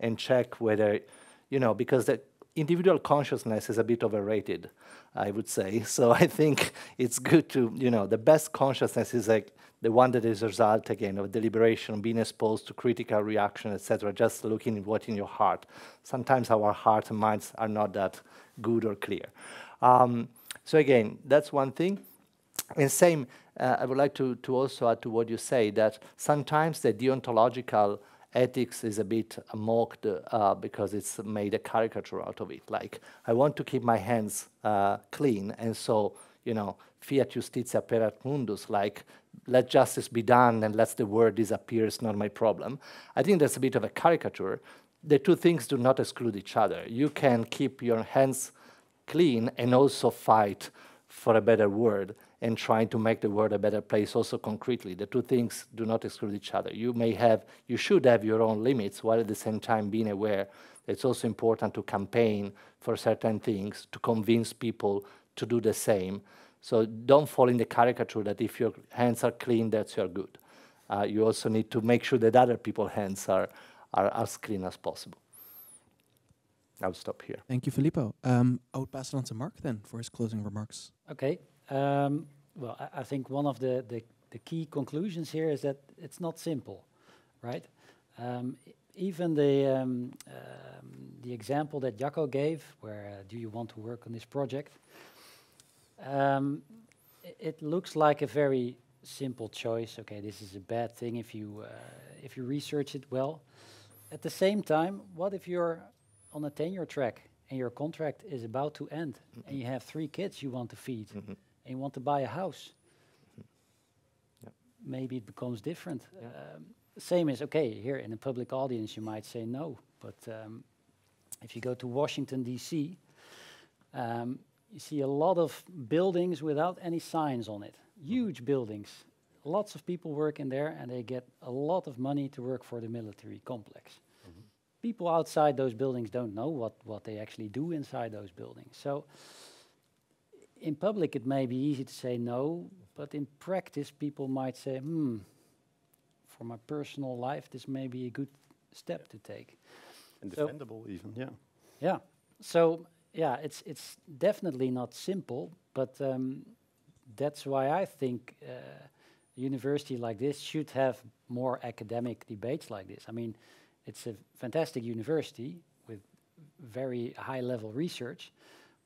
and check whether, because the individual consciousness is a bit overrated, I would say. So I think it's good to, the best consciousness is like the one that is a result, again, of deliberation, being exposed to critical reaction, etc., just looking at what's in your heart. Sometimes our hearts and minds are not that good or clear. So again, that's one thing. And same, I would like to also add to what you say, that sometimes the deontological ethics is a bit mocked because it's made a caricature out of it. Like, I want to keep my hands clean, and so, fiat justitia perat mundus, like, let justice be done and let the word disappear, it's not my problem. I think that's a bit of a caricature. The 2 things do not exclude each other. You can keep your hands clean and also fight for a better word and trying to make the world a better place also concretely. The 2 things do not exclude each other. You should have your own limits, while at the same time being aware that it's also important to campaign for certain things, to convince people to do the same. So don't fall in the caricature that if your hands are clean, that's you're good. You also need to make sure that other people's hands are as clean as possible. I'll stop here. Thank you, Filippo. I would pass it on to Mark then for his closing remarks. Okay. Well, I think one of the key conclusions here is that it's not simple, right? Even the example that Jaco gave, where do you want to work on this project? It looks like a very simple choice. Okay, this is a bad thing if you research it well. At the same time, what if you're on a tenure track and your contract is about to end, and you have 3 kids you want to feed, and you want to buy a house? Maybe it becomes different. Same as, okay, here in a public audience you might say no, but if you go to Washington, D.C., you see a lot of buildings without any signs on it. Huge buildings. Lots of people work in there, and they get a lot of money to work for the military complex. People outside those buildings don't know what they actually do inside those buildings. So in public it may be easy to say no, but in practice people might say, for my personal life this may be a good step to take. And defendable even, yeah. Yeah, so yeah, it's definitely not simple, but that's why I think a university like this should have more academic debates like this. I mean, it's a fantastic university with very high-level research,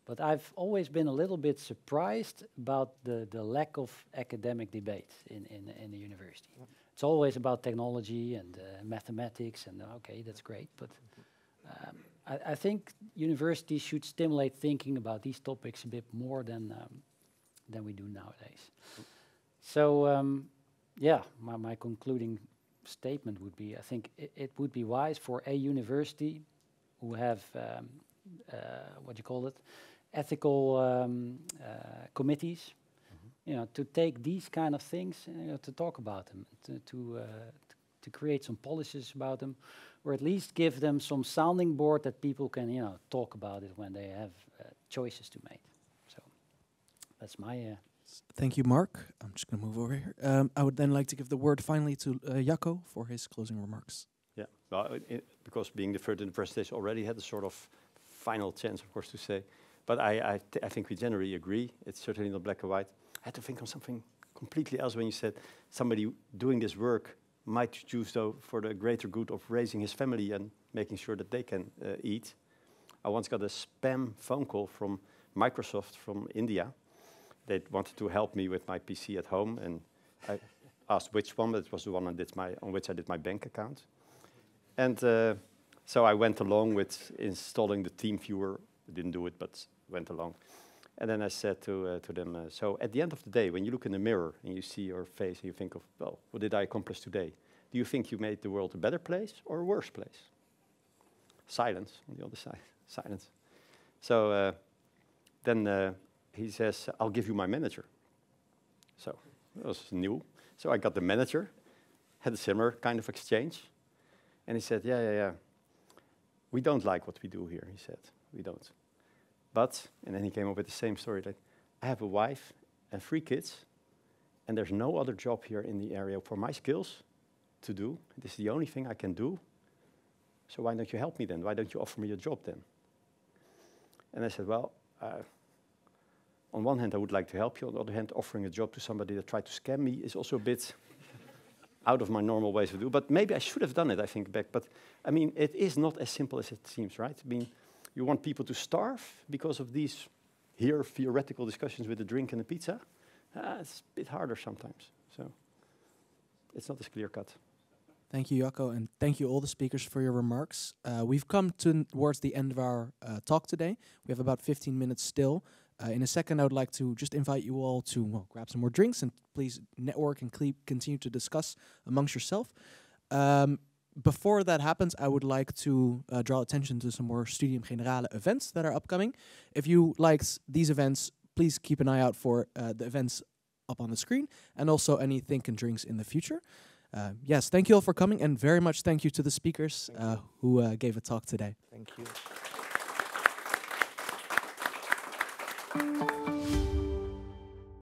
but I've always been a little bit surprised about the lack of academic debate in the university. It's always about technology and mathematics, and okay, that's great, but I think universities should stimulate thinking about these topics a bit more than we do nowadays. So, yeah, my concluding statement would be, I think it would be wise for a university who have, what do you call it, ethical committees, you know, to take these kind of things, to talk about them, to create some policies about them, or at least give them some sounding board that people can, you know, talk about it when they have choices to make. So that's my. Thank you, Mark. I'm just going to move over here. I would then like to give the word finally to Jacco for his closing remarks. Yeah, well, because being the third in the presentation already had a sort of final chance, of course, to say. But I think we generally agree. It's certainly not black and white. I had to think on something completely else when you said somebody doing this work might choose, though, for the greater good of raising his family and making sure that they can eat. I once got a spam phone call from Microsoft from India. They wanted to help me with my PC at home, and I asked which one, but it was the one on which I did my bank account. And so I went along with installing the team viewer. I didn't do it, but went along. And then I said to them, so at the end of the day, when you look in the mirror and you see your face and you think of, well, what did I accomplish today? Do you think you made the world a better place or a worse place? Silence on the other side, silence. So then he says, I'll give you my manager. So it was new. So I got the manager, had a similar kind of exchange. And he said, yeah. We don't like what we do here, he said. We don't. But, and then he came up with the same story, like, I have a wife and 3 kids, and there's no other job here in the area for my skills to do. This is the only thing I can do. So why don't you help me then? Why don't you offer me a job then? And I said, well, on one hand, I would like to help you. On the other hand, offering a job to somebody that tried to scam me is also a bit out of my normal ways to do. But maybe I should have done it, I think, back. But, I mean, it is not as simple as it seems, right? I mean, you want people to starve because of these here theoretical discussions with the drink and the pizza? It's a bit harder sometimes. So it's not as clear cut. Thank you, Jacco, and thank you all the speakers for your remarks. We've come towards the end of our talk today. We have about 15 minutes still. In a second, I would like to just invite you all to grab some more drinks and please network and continue to discuss amongst yourself. Before that happens, I would like to draw attention to some more Studium Generale events that are upcoming. If you liked these events, please keep an eye out for the events up on the screen and also any Think and Drinks in the future. Yes, thank you all for coming, and very much thank you to the speakers who gave a talk today. Thank you.